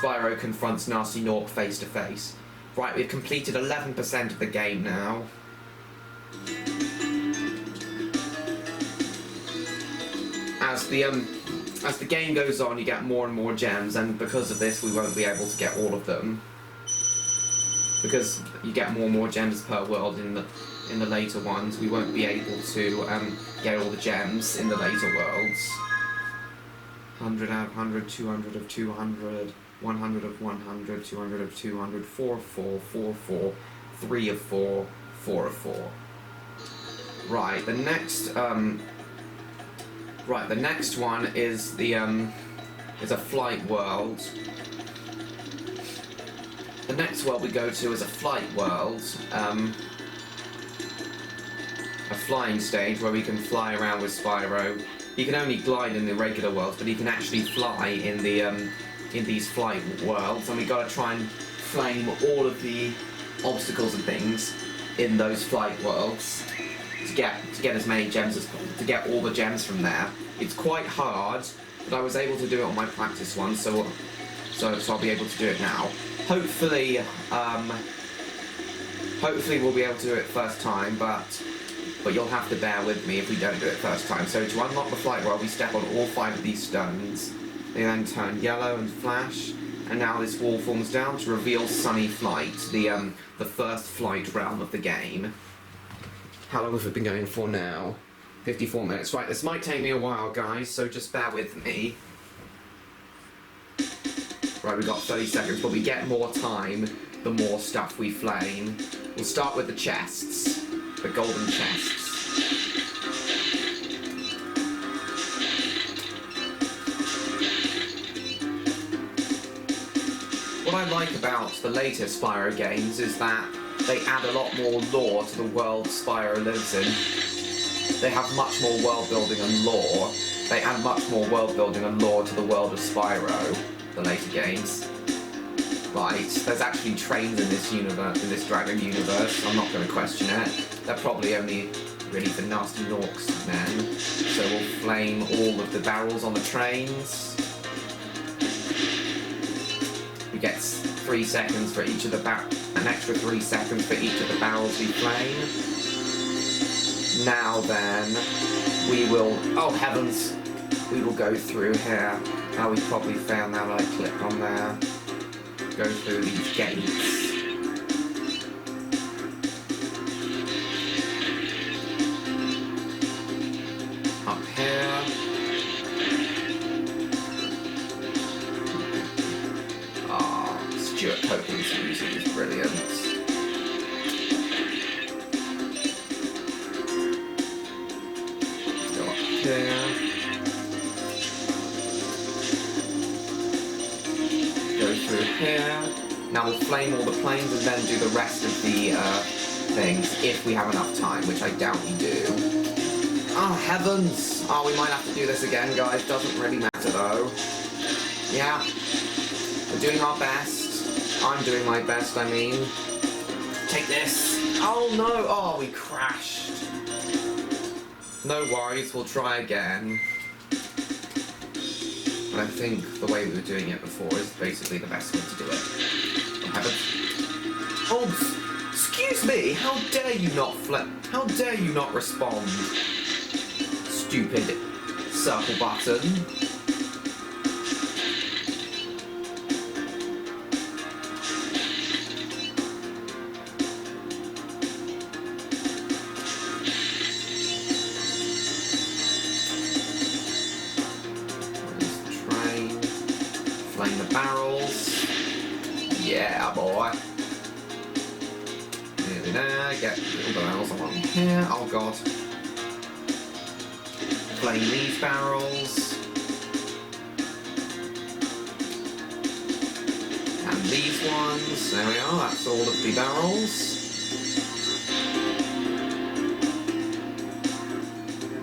Spyro confronts Nasty Nork face to face. Right, we've completed 11% of the game now. As the game goes on, you get more and more gems, and because of this, we won't be able to get all of them. Because you get more and more gems per world in the later ones, we won't be able to get all the gems in the later worlds. 100 out of 100, 200 of 200, 100 of 100, 200 of 200, 4 of 4, 4 of 4, 3 of 4, 4 of 4. Right, the next one is is a flight world. The next world we go to is a flight world, a flying stage where we can fly around with Spyro. He can only glide in the regular worlds, but he can actually fly in these flight worlds, and we gotta try and flame all of the obstacles and things in those flight worlds to get as many gems as possible, to get all the gems from there. It's quite hard, but I was able to do it on my practice one, so I'll be able to do it now. Hopefully we'll be able to do it first time, but you'll have to bear with me if we don't do it first time. So to unlock the flight world, we step on all 5 of these stones. They then turn yellow and flash, and now this wall forms down to reveal Sunny Flight, the first flight realm of the game. How long have we been going for now? 54 minutes. Right, this might take me a while, guys, so just bear with me. Right, we've got 30 seconds, but we get more time the more stuff we flame. We'll start with the chests, the golden chests. What I like about the later Spyro games is that they add a lot more lore to the world Spyro lives in. They have much more world building and lore. They add much more world building and lore to the world of Spyro, the later games. Right, there's actually trains in this universe, in this Dragon universe. I'm not going to question it. They're probably only really for Nasty Nork's men. So we'll flame all of the barrels on the trains. We gets 3 seconds for each of the an extra 3 seconds for each of the barrels we flame. Now then, we will, oh heavens, we will go through here. Oh, we probably failed now that I clicked on there. Go through these gates. Up here. Ah, Stuart Copeland's music is brilliant. Go up here. Go through here. Now we'll flame all the planes and then do the rest of the things if we have enough time, which I doubt we do. Oh heavens! Oh, we might have to do this again, guys. Doesn't really matter though. Yeah, we're doing our best. I'm doing my best, I mean. Take this. Oh no! Oh, we crashed. No worries, we'll try again. But I think the way we were doing it before is basically the best way to do it. Oh heavens! Oh, excuse me! How dare you not flip? How dare you not respond? Stupid circle button. Where's the train? Flame the barrels. Yeah, boy. Nearly there. Get all the barrels along here. Oh god. Flame these barrels. And these ones. There we are, that's all of the barrels.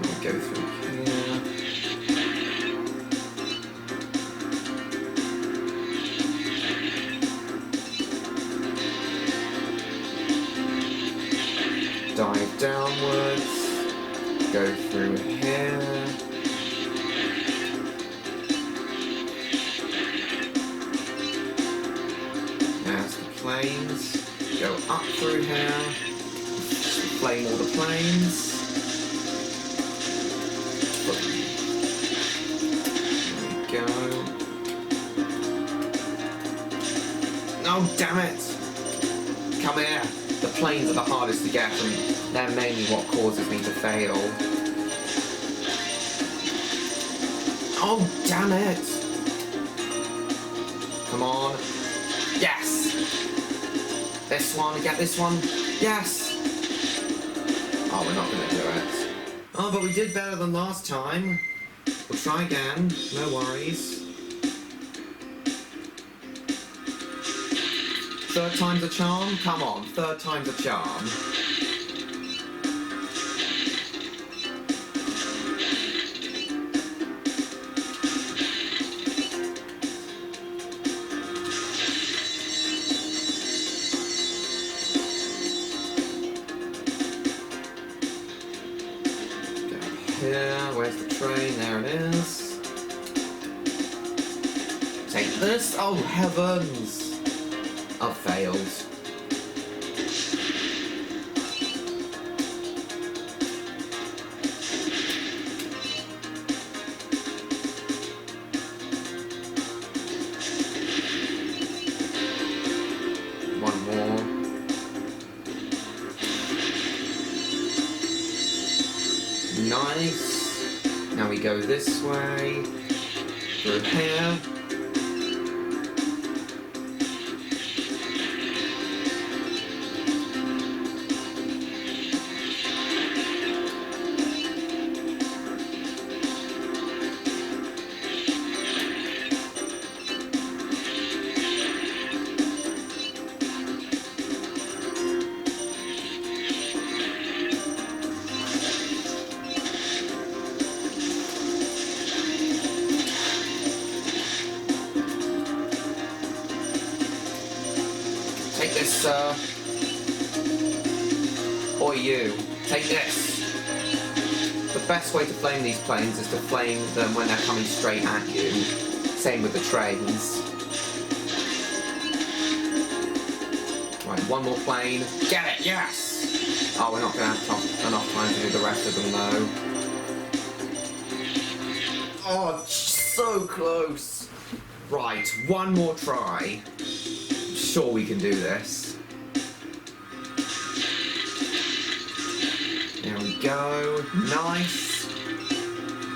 We'll go through here. Dive downwards. Go through here. There's the planes. Go up through here. Flame all the planes. There we go. Oh, damn it! Come here. The planes are the hardest to get, and they're mainly what causes me to fail. Oh, damn it! Come on. Yes! This one, get this one. Yes! Oh, we're not going to do it. Oh, but we did better than last time. We'll try again, no worries. Third time's a charm? Come on, third time's a charm. Here, where's the train? There it is. Take this. Oh, heavens! I've failed. One more. Nice. Now we go this way. Through here. Take this, sir. Or you. Take this. The best way to flame these planes is to flame them when they're coming straight at you. Same with the trains. Right, one more plane. Get it, yes! Oh, we're not going to have enough time to do the rest of them, though. Oh, so close! Right, one more try. I'm sure we can do this. There we go. Nice.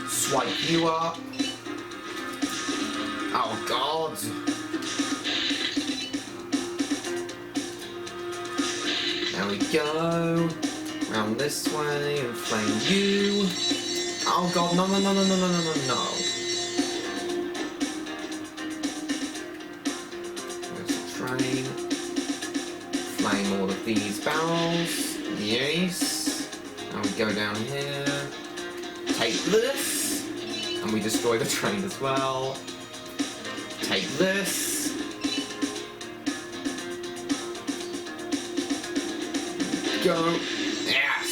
Swipe you up. Oh, God. There we go. Round this way and flame you. Oh, God. No, no, no, no, no, no, no, no, no. There's a train. Flame all of these barrels. Yes. And we go down here. Take this. And we destroy the train as well. Take this. Go. Yes.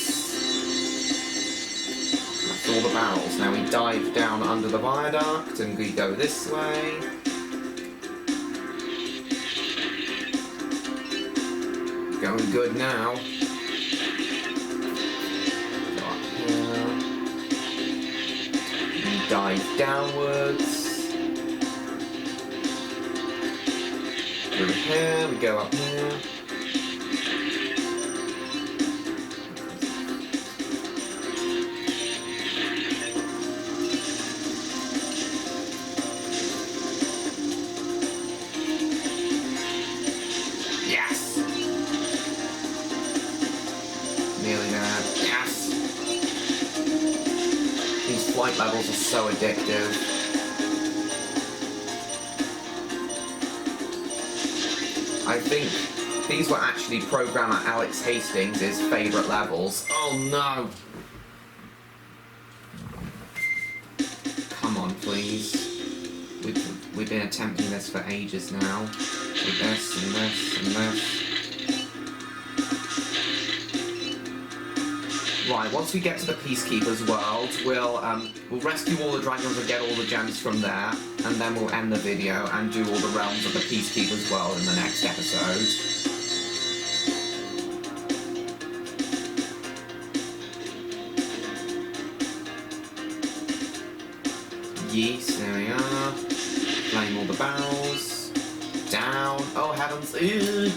That's all the barrels. Now we dive down under the viaduct and we go this way. Going good now. Go up here. And dive downwards. Through here, we go up here. Yes! Nearly there. Yes! These flight levels are so addictive. I think these were actually programmer Alex Hastings' favourite levels. Oh no! Come on, please. We've been attempting this for ages now. With this and this and this. Right, once we get to the Peacekeepers world, we'll rescue all the dragons and get all the gems from there, and then we'll end the video and do all the realms of the Peacekeepers world in the next episode. Yes, there we are. Flame all the barrels. Down. Oh heavens. Ew.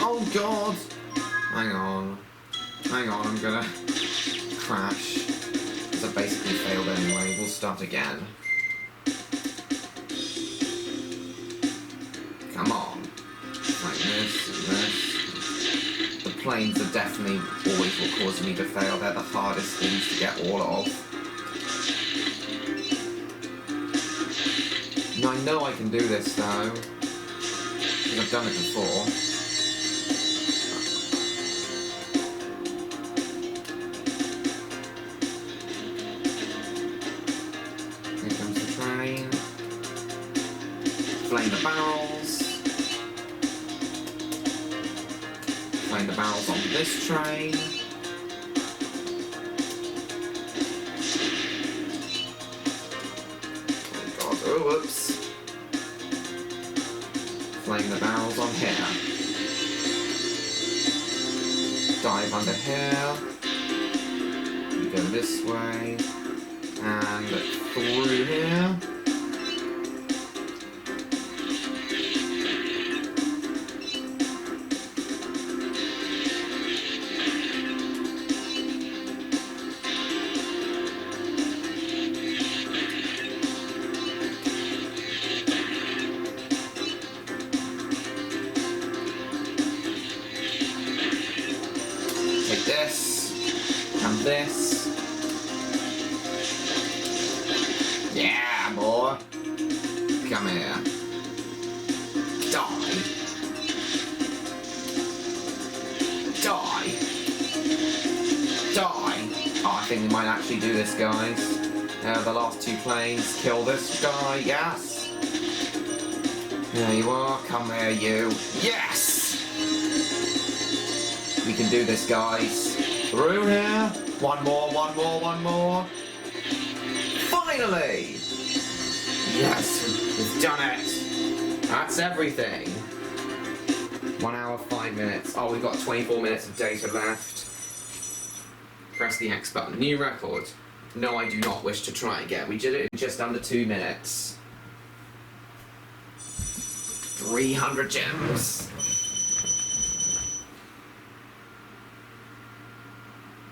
Oh God! Hang on, I'm gonna crash. Because I basically failed anyway. We'll start again. Come on. Like this and this. The planes are definitely always what causes me to fail. They're the hardest things to get all of. And I know I can do this though. Because I've done it before. Flame the barrels. Flame the barrels on this train. Oh God, oh whoops. Flame the barrels on here. Dive under here. We go this way. And through here. This and this. Yeah, boy. Come here. Die. Die. Die. Oh, I think we might actually do this, guys. The last two planes. Kill this guy. Yes. There you are. Come here, you. Yes. We can do this, guys. Through here. One more. Finally! Yes, we've done it. That's everything. 1 hour, 5 minutes. Oh, we've got 24 minutes of data left. Press the X button. New record. No, I do not wish to try again. We did it in just under 2 minutes. 300 gems.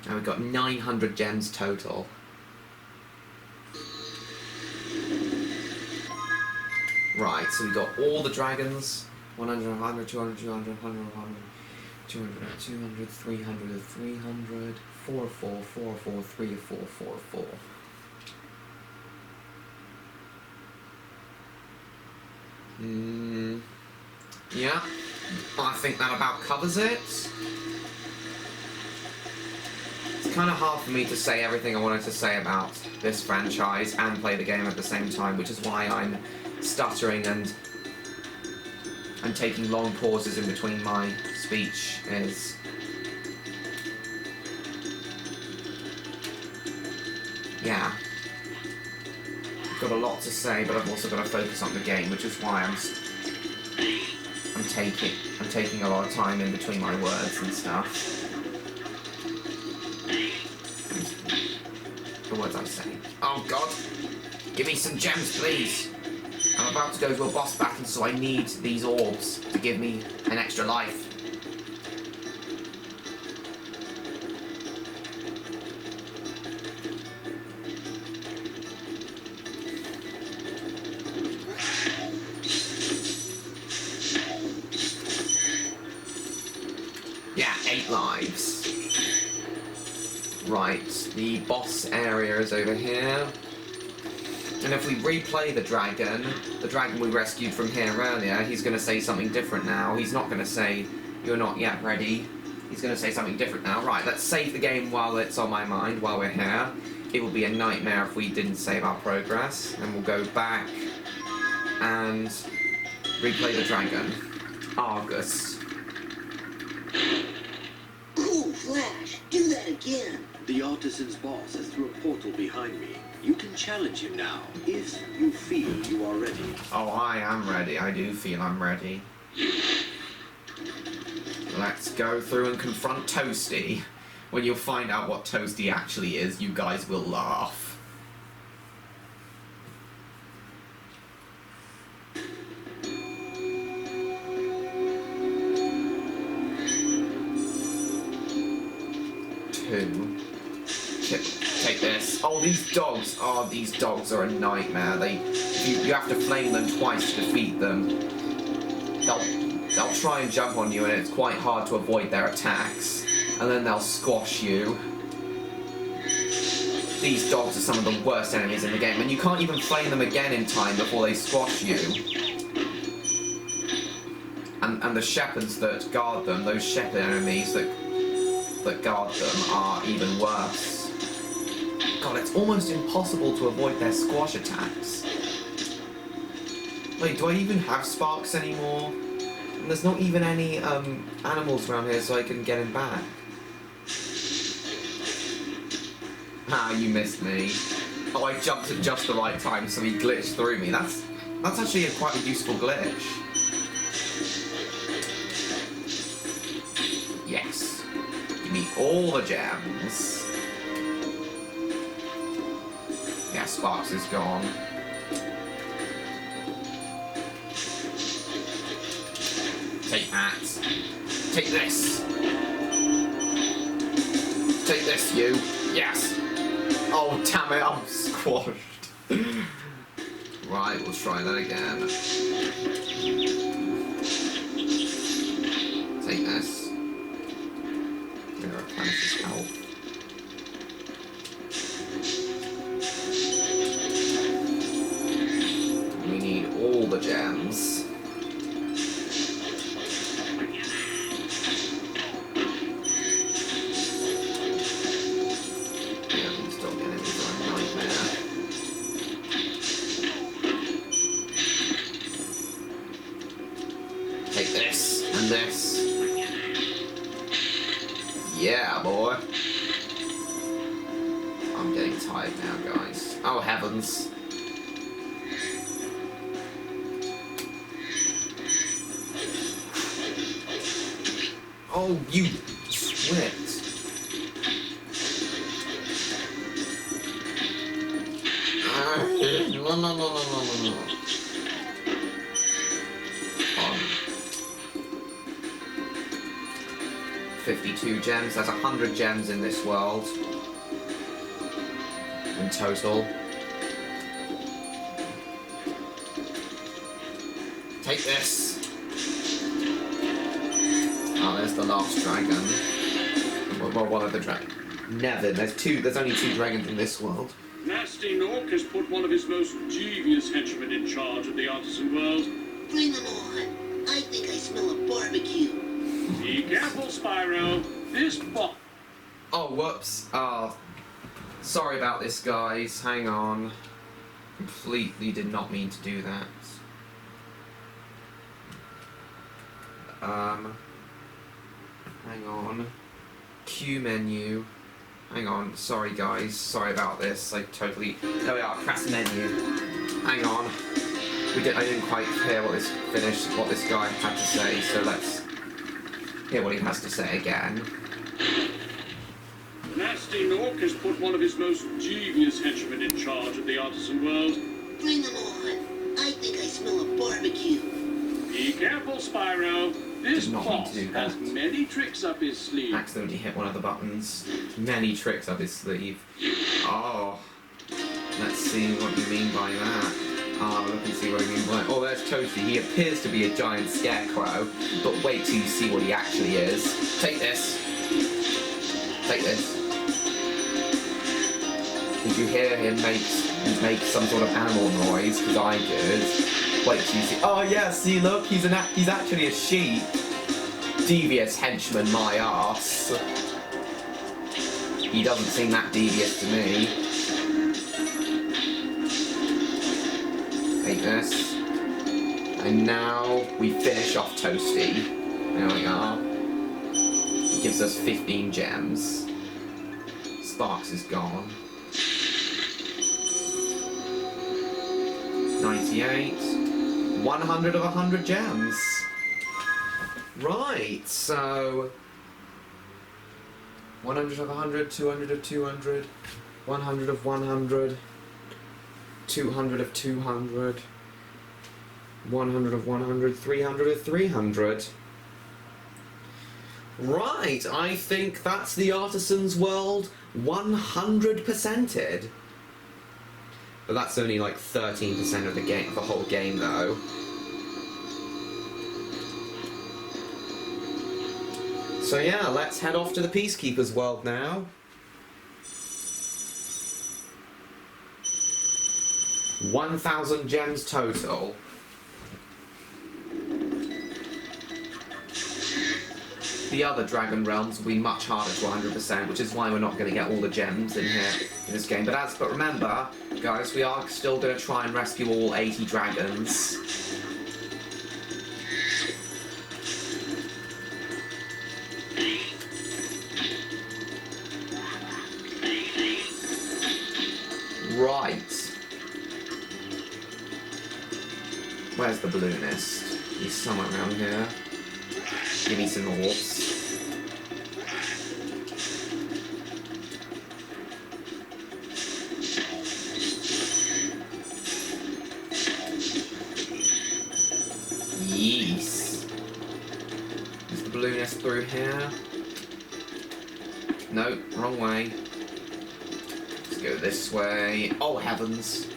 And we've got 900 gems total. Right, so we've got all the dragons. 100, 100, 200, 200, 100, 100, 200, 200, 300, 300, 4, 4, 4, 4, 3, 4, 4, 4. Yeah, I think that about covers it. It's kind of hard for me to say everything I wanted to say about this franchise and play the game at the same time, which is why I'm stuttering and taking long pauses in between my speech. Yeah. I've got a lot to say, but I've also got to focus on the game, which is why I'm taking a lot of time in between my words and stuff. The words I'm saying. Oh God! Give me some gems, please! I'm about to go to a boss battle, so I need these orbs to give me an extra life. Yeah, 8 lives. Right, the boss area is over here. And if we replay the dragon we rescued from here earlier, he's going to say something different now. He's not going to say, "You're not yet ready." He's going to say something different now. Right, let's save the game while it's on my mind, while we're here. It would be a nightmare if we didn't save our progress. And we'll go back and replay the dragon. Argus. Cool, Flash. Do that again. The Artisan's boss is through a portal behind me. You can challenge him now, if you feel you are ready. Oh, I am ready. I do feel I'm ready. Let's go through and confront Toasty. When you'll find out what Toasty actually is, you guys will laugh. Two. Take this. Oh, these dogs are a nightmare. You have to flame them twice to defeat them. They'll try and jump on you, and it's quite hard to avoid their attacks. And then they'll squash you. These dogs are some of the worst enemies in the game, and you can't even flame them again in time before they squash you. And the shepherds that guard them, those shepherd enemies that guard them, are even worse. God, it's almost impossible to avoid their squash attacks. Wait, do I even have sparks anymore? And there's not even any animals around here so I can get him back. Ah, you missed me. Oh, I jumped at just the right time so he glitched through me. That's actually quite a useful glitch. Yes. Give me all the gems. Yeah, Sparks is gone. Take that. Take this. Take this, you. Yes. Oh, damn it, I'm squashed. Right, we'll try that again. Take this. I'm gonna replenish his health. We need all the gems. Take this and this. Yeah, boy. I'm getting tired now, guys. Oh, heavens. Oh, you swit. No. 52 gems. There's 100 gems in this world. In total. Take this. Oh, there's the last dragon. Well, one of the dragons. Never. There's only 2 dragons in this world. Nasty Nork has put one of his most devious henchmen in charge of the Artisan world. Bring them on. I think I smell a barbecue. Be careful, Spyro. This bot. Oh, whoops. Oh, sorry about this, guys. Hang on. Completely did not mean to do that. Hang on. Q menu. Hang on. Sorry, guys. Sorry about this. I totally... There we are. Press menu. Hang on. I didn't quite hear what this guy had to say, so let's hear what he has to say again. Nasty Nork has put one of his most devious henchmen in charge of the Artisan world. Bring them on. I think I smell a barbecue. Be careful, Spyro. This Did not mean boss to do that. has many tricks up his sleeve. Accidentally hit one of the buttons. Many tricks up his sleeve. Oh. Let's see what you mean by that. Oh, look and see what you mean by... Oh, there's Toasty. He appears to be a giant scarecrow, but wait till you see what he actually is. Take this. Take this. Did you hear him make some sort of animal noise? Because I did. Wait till you see... Oh, yeah, see, look, he's actually a sheep. Devious henchman, my arse. He doesn't seem that devious to me. Take this. And now we finish off Toasty. There we are. He gives us 15 gems. Sparks is gone. 98. 100 of 100 gems. Right, so 100 of 100, 200 of 200, 100 of 100, 200 of 200, 100 of 100, 300 of 300. Right, I think that's the Artisan's World 100%ed. But that's only like 13% of the game, the whole game though. So yeah, let's head off to the Peacekeepers world now. $1,000 gems total. The other Dragon Realms will be much harder to 100%, which is why we're not going to get all the gems in here in this game. But remember, guys, we are still going to try and rescue all 80 dragons. Right. Where's the balloonist? He's somewhere around here. Give me some orbs. Yes. Is the balloonist through here? No, wrong way. Let's go this way. Oh heavens.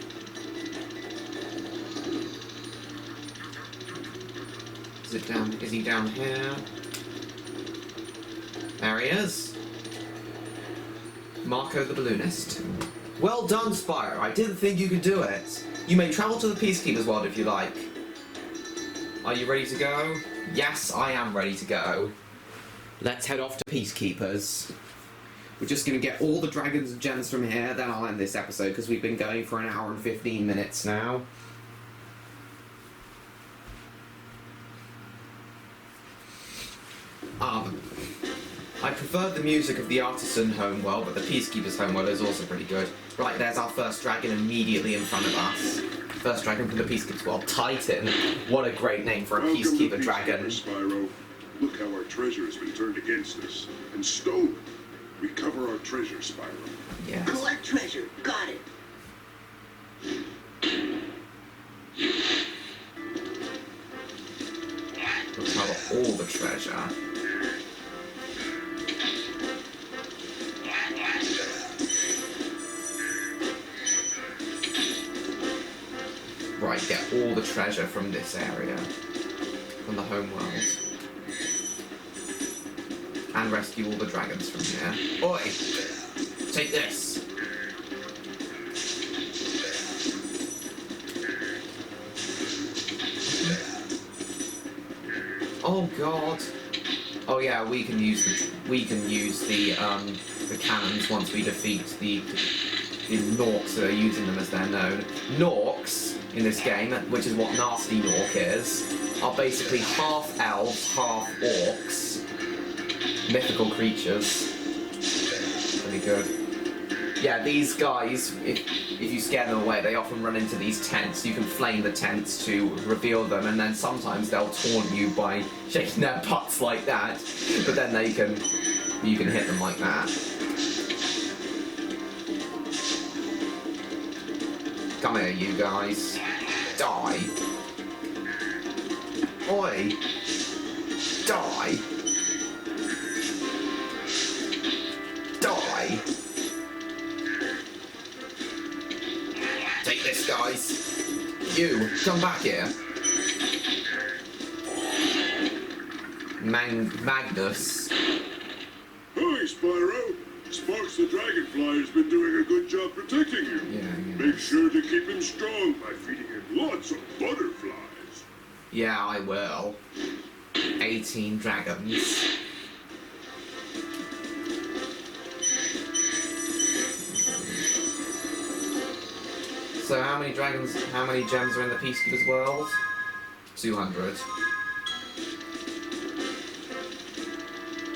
Is he down here? There he is. Marco the Balloonist. Well done, Spyro. I didn't think you could do it. You may travel to the Peacekeepers world if you like. Are you ready to go? Yes, I am ready to go. Let's head off to Peacekeepers. We're just going to get all the dragons and gems from here, then I'll end this episode because we've been going for an hour and 15 minutes now. I prefer the music of the Artisan homeworld, but the Peacekeepers homeworld is also pretty good. Right, there's our first dragon immediately in front of us. First dragon from the Peacekeepers world, Titan. What a great name for a Welcome to Peacekeeper dragon. Spyro. Look how our treasure has been turned against us and stolen. Recover our treasure, Spyro. Yes. Collect treasure. Got it. Recover all the treasure. Right, get all the treasure from this area. From the homeworld. And rescue all the dragons from here. Oi! Take this! Oh god! Oh yeah, we can use the cannons once we defeat the Norks that are using them as they're known. Norks in this game, which is what Nasty Nork is, are basically half elves, half orcs. Mythical creatures. Pretty good. Yeah, these guys, if you scare them away, they often run into these tents. You can flame the tents to reveal them, and then sometimes they'll taunt you by shaking their butts like that. But then you can hit them like that. Come here, you guys. Die. Oi. Die. Die. Take this, guys. You, come back here. Magnus. Hi, Spyro. Sparks the Dragonfly has been doing a good job protecting you. Yeah. Make sure to keep him strong by feeding him lots of butterflies. Yeah, I will. 18 dragons. So how many gems are in the Peacekeepers world? 200.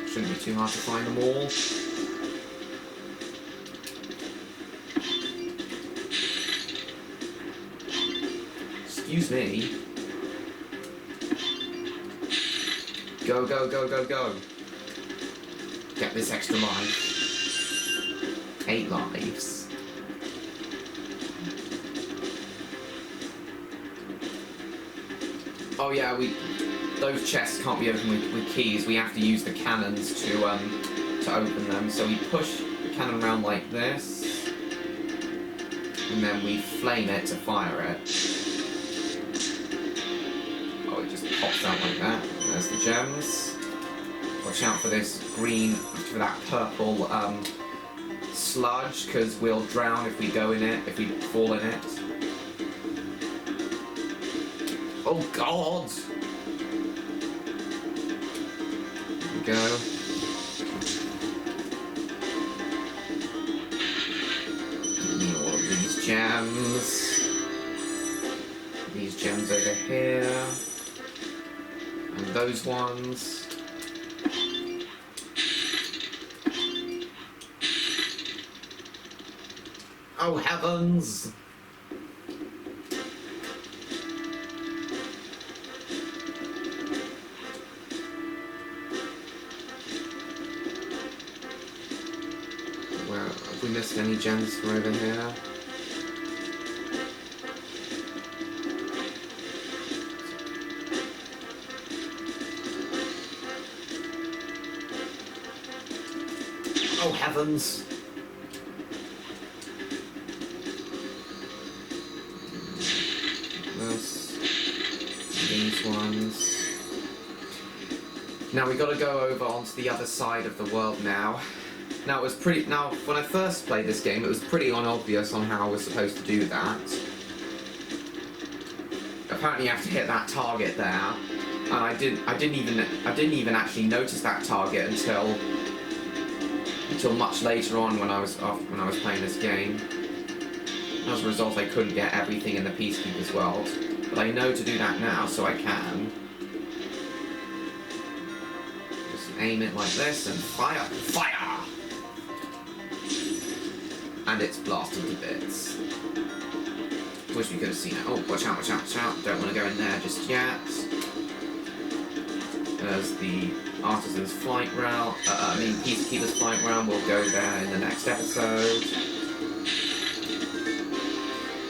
Shouldn't be too hard to find them all. Excuse me. Go, go, go, go, go. Get this extra life. 8 lives. Oh yeah, those chests can't be opened with keys. We have to use the cannons to open them. So we push the cannon around like this, and then we flame it to fire it. Oh, it just pops out like that. There's the gems. Watch out for this green, for that purple sludge, because we'll drown if we go in it, if we fall in it. Oh god! Here we go. Give me all of these gems. These gems over here. And those ones. Oh heavens! Have we missed any gems from over here? Oh heavens! These ones. Now we got to go over onto the other side of the world now. Now when I first played this game, it was pretty unobvious on how I was supposed to do that. Apparently, you have to hit that target there, and I didn't even actually notice that target until much later on when I was playing this game. As a result, I couldn't get everything in the Peacekeepers world, but I know to do that now, so I can. Just aim it like this and fire. Fire! And it's blasted to bits. Wish we could have seen it. Oh, watch out, watch out, watch out. Don't want to go in there just yet. There's the Artisan's flight route. Peacekeepers flight route. We'll go there in the next episode.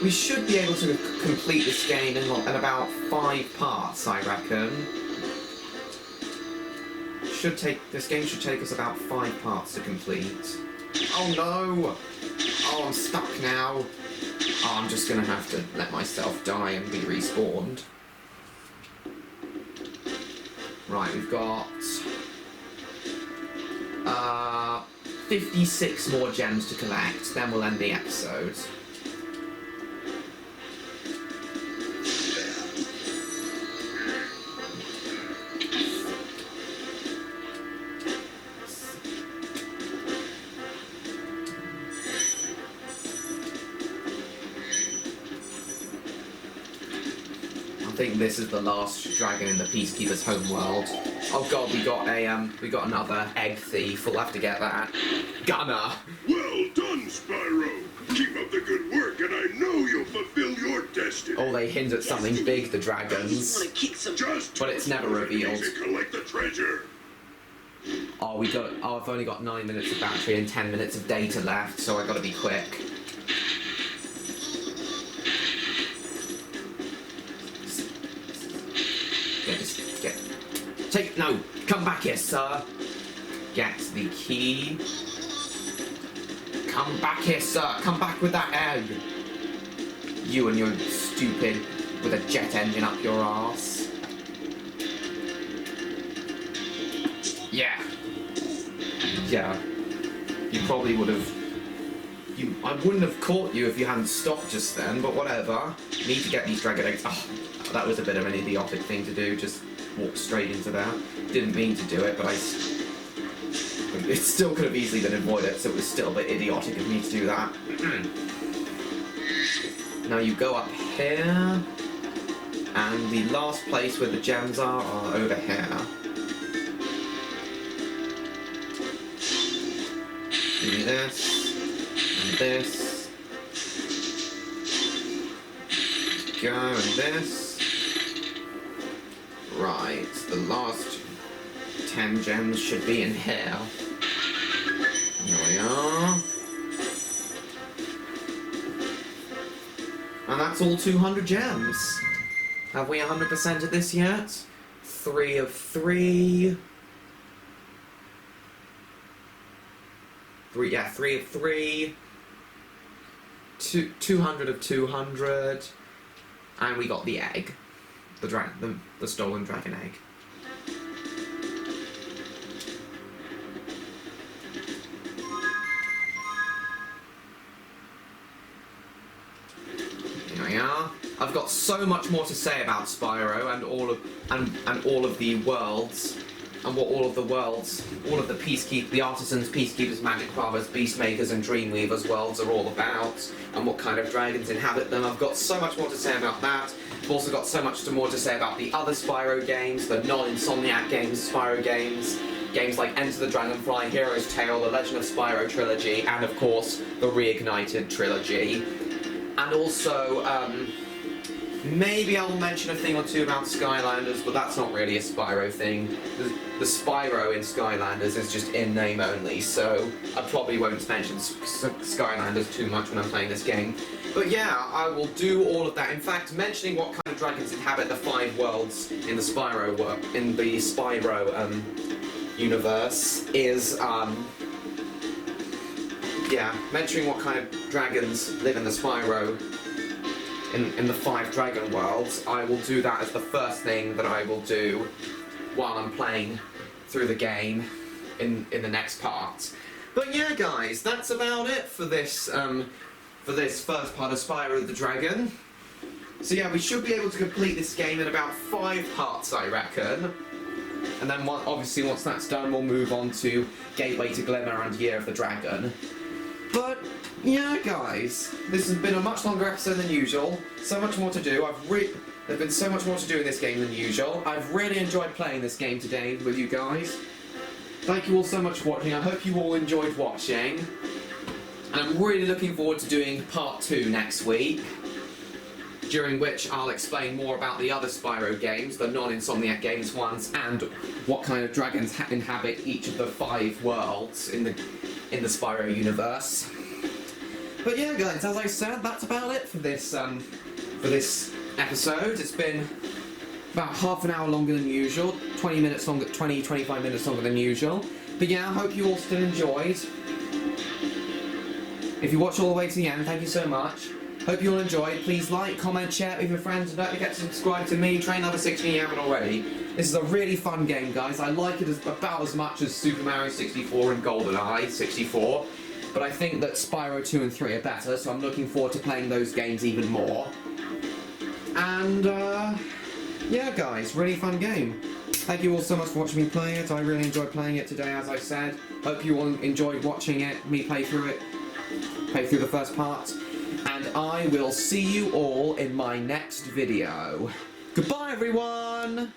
We should be able to complete this game in about 5 parts, I reckon. This game should take us about 5 parts to complete. Oh no! Oh, I'm stuck now. Oh, I'm just gonna have to let myself die and be respawned. Right, we've got 56 more gems to collect, then we'll end the episode. I think this is the last dragon in the Peacekeepers' homeworld. Oh god, we got another egg thief. We'll have to get that. Gunner. Well done, Spyro. Keep up the good work, and I know you'll fulfill your destiny. Oh, they hint at something big, the I just dragons. want to kick some. But it's never revealed. To collect the treasure. Oh, I've only got 9 minutes of battery and 10 minutes of data left, so I gotta be quick. No, come back here, sir. Get the key. Come back here, sir. Come back with that egg. You and your stupid, with a jet engine up your arse. Yeah. Yeah. You probably would have... I wouldn't have caught you if you hadn't stopped just then, but whatever. Need to get these dragon eggs. Oh, that was a bit of an idiotic thing to do, just walk straight into that. Didn't mean to do it, but it still could have easily been avoided, so it was still a bit idiotic of me to do that. Now you go up here, and the last place where the gems are over here. Do this, and this. Go, and this. Right, the last 10 gems should be in here. Here we are. And that's all 200 gems. Have we 100% of this yet? 3 of 3. 3 of 3. 200 of 200. And we got the egg. The stolen dragon egg. Here we are. I've got so much more to say about Spyro and all of the worlds, and what all of the the Artisans, Peacekeepers, Magic Farmers, Beastmakers, and Dreamweavers worlds are all about, and what kind of dragons inhabit them. I've got so much more to say about that. I've also got so much more to say about the other Spyro games, the non-Insomniac games, Spyro games, games like Enter the Dragonfly, Hero's Tale, the Legend of Spyro trilogy, and of course, the Reignited trilogy. And also, maybe I'll mention a thing or two about Skylanders, but that's not really a Spyro thing. The Spyro in Skylanders is just in name only, so I probably won't mention Skylanders too much when I'm playing this game. But yeah, I will do all of that. In fact, mentioning what kind of dragons inhabit the 5 worlds in the Spyro universe is, yeah, mentioning what kind of dragons live in the Spyro in the 5 dragon worlds, I will do that as the first thing that I will do while I'm playing through the game in the next part. But yeah, guys, that's about it for this first part of Spyro the Dragon. So yeah, we should be able to complete this game in about 5 parts, I reckon. And then obviously once that's done, we'll move on to Gateway to Glimmer and Year of the Dragon. But yeah, guys, this has been a much longer episode than usual. So much more to do. There's been so much more to do in this game than usual. I've really enjoyed playing this game today with you guys. thank you all so much for watching. I hope you all enjoyed watching. And I'm really looking forward to doing part 2 next week, during which I'll explain more about the other Spyro games, the non-Insomniac Games ones, and what kind of dragons inhabit each of the 5 worlds in the Spyro universe. But yeah, guys, as I said, that's about it for this episode. It's been about half an hour longer than usual, 25 minutes longer than usual. But yeah, I hope you all still enjoyed. If you watch all the way to the end, thank you so much. Hope you all enjoyed. Please like, comment, share it with your friends, and don't forget to subscribe to me, Trainlover16, if you haven't already. This is a really fun game, guys. I like it about as much as Super Mario 64 and GoldenEye 64. But I think that Spyro 2 and 3 are better, so I'm looking forward to playing those games even more. And, yeah, guys, really fun game. Thank you all so much for watching me play it. I really enjoyed playing it today, as I said. Hope you all enjoyed watching me play through the first part. And I will see you all in my next video. Goodbye, everyone!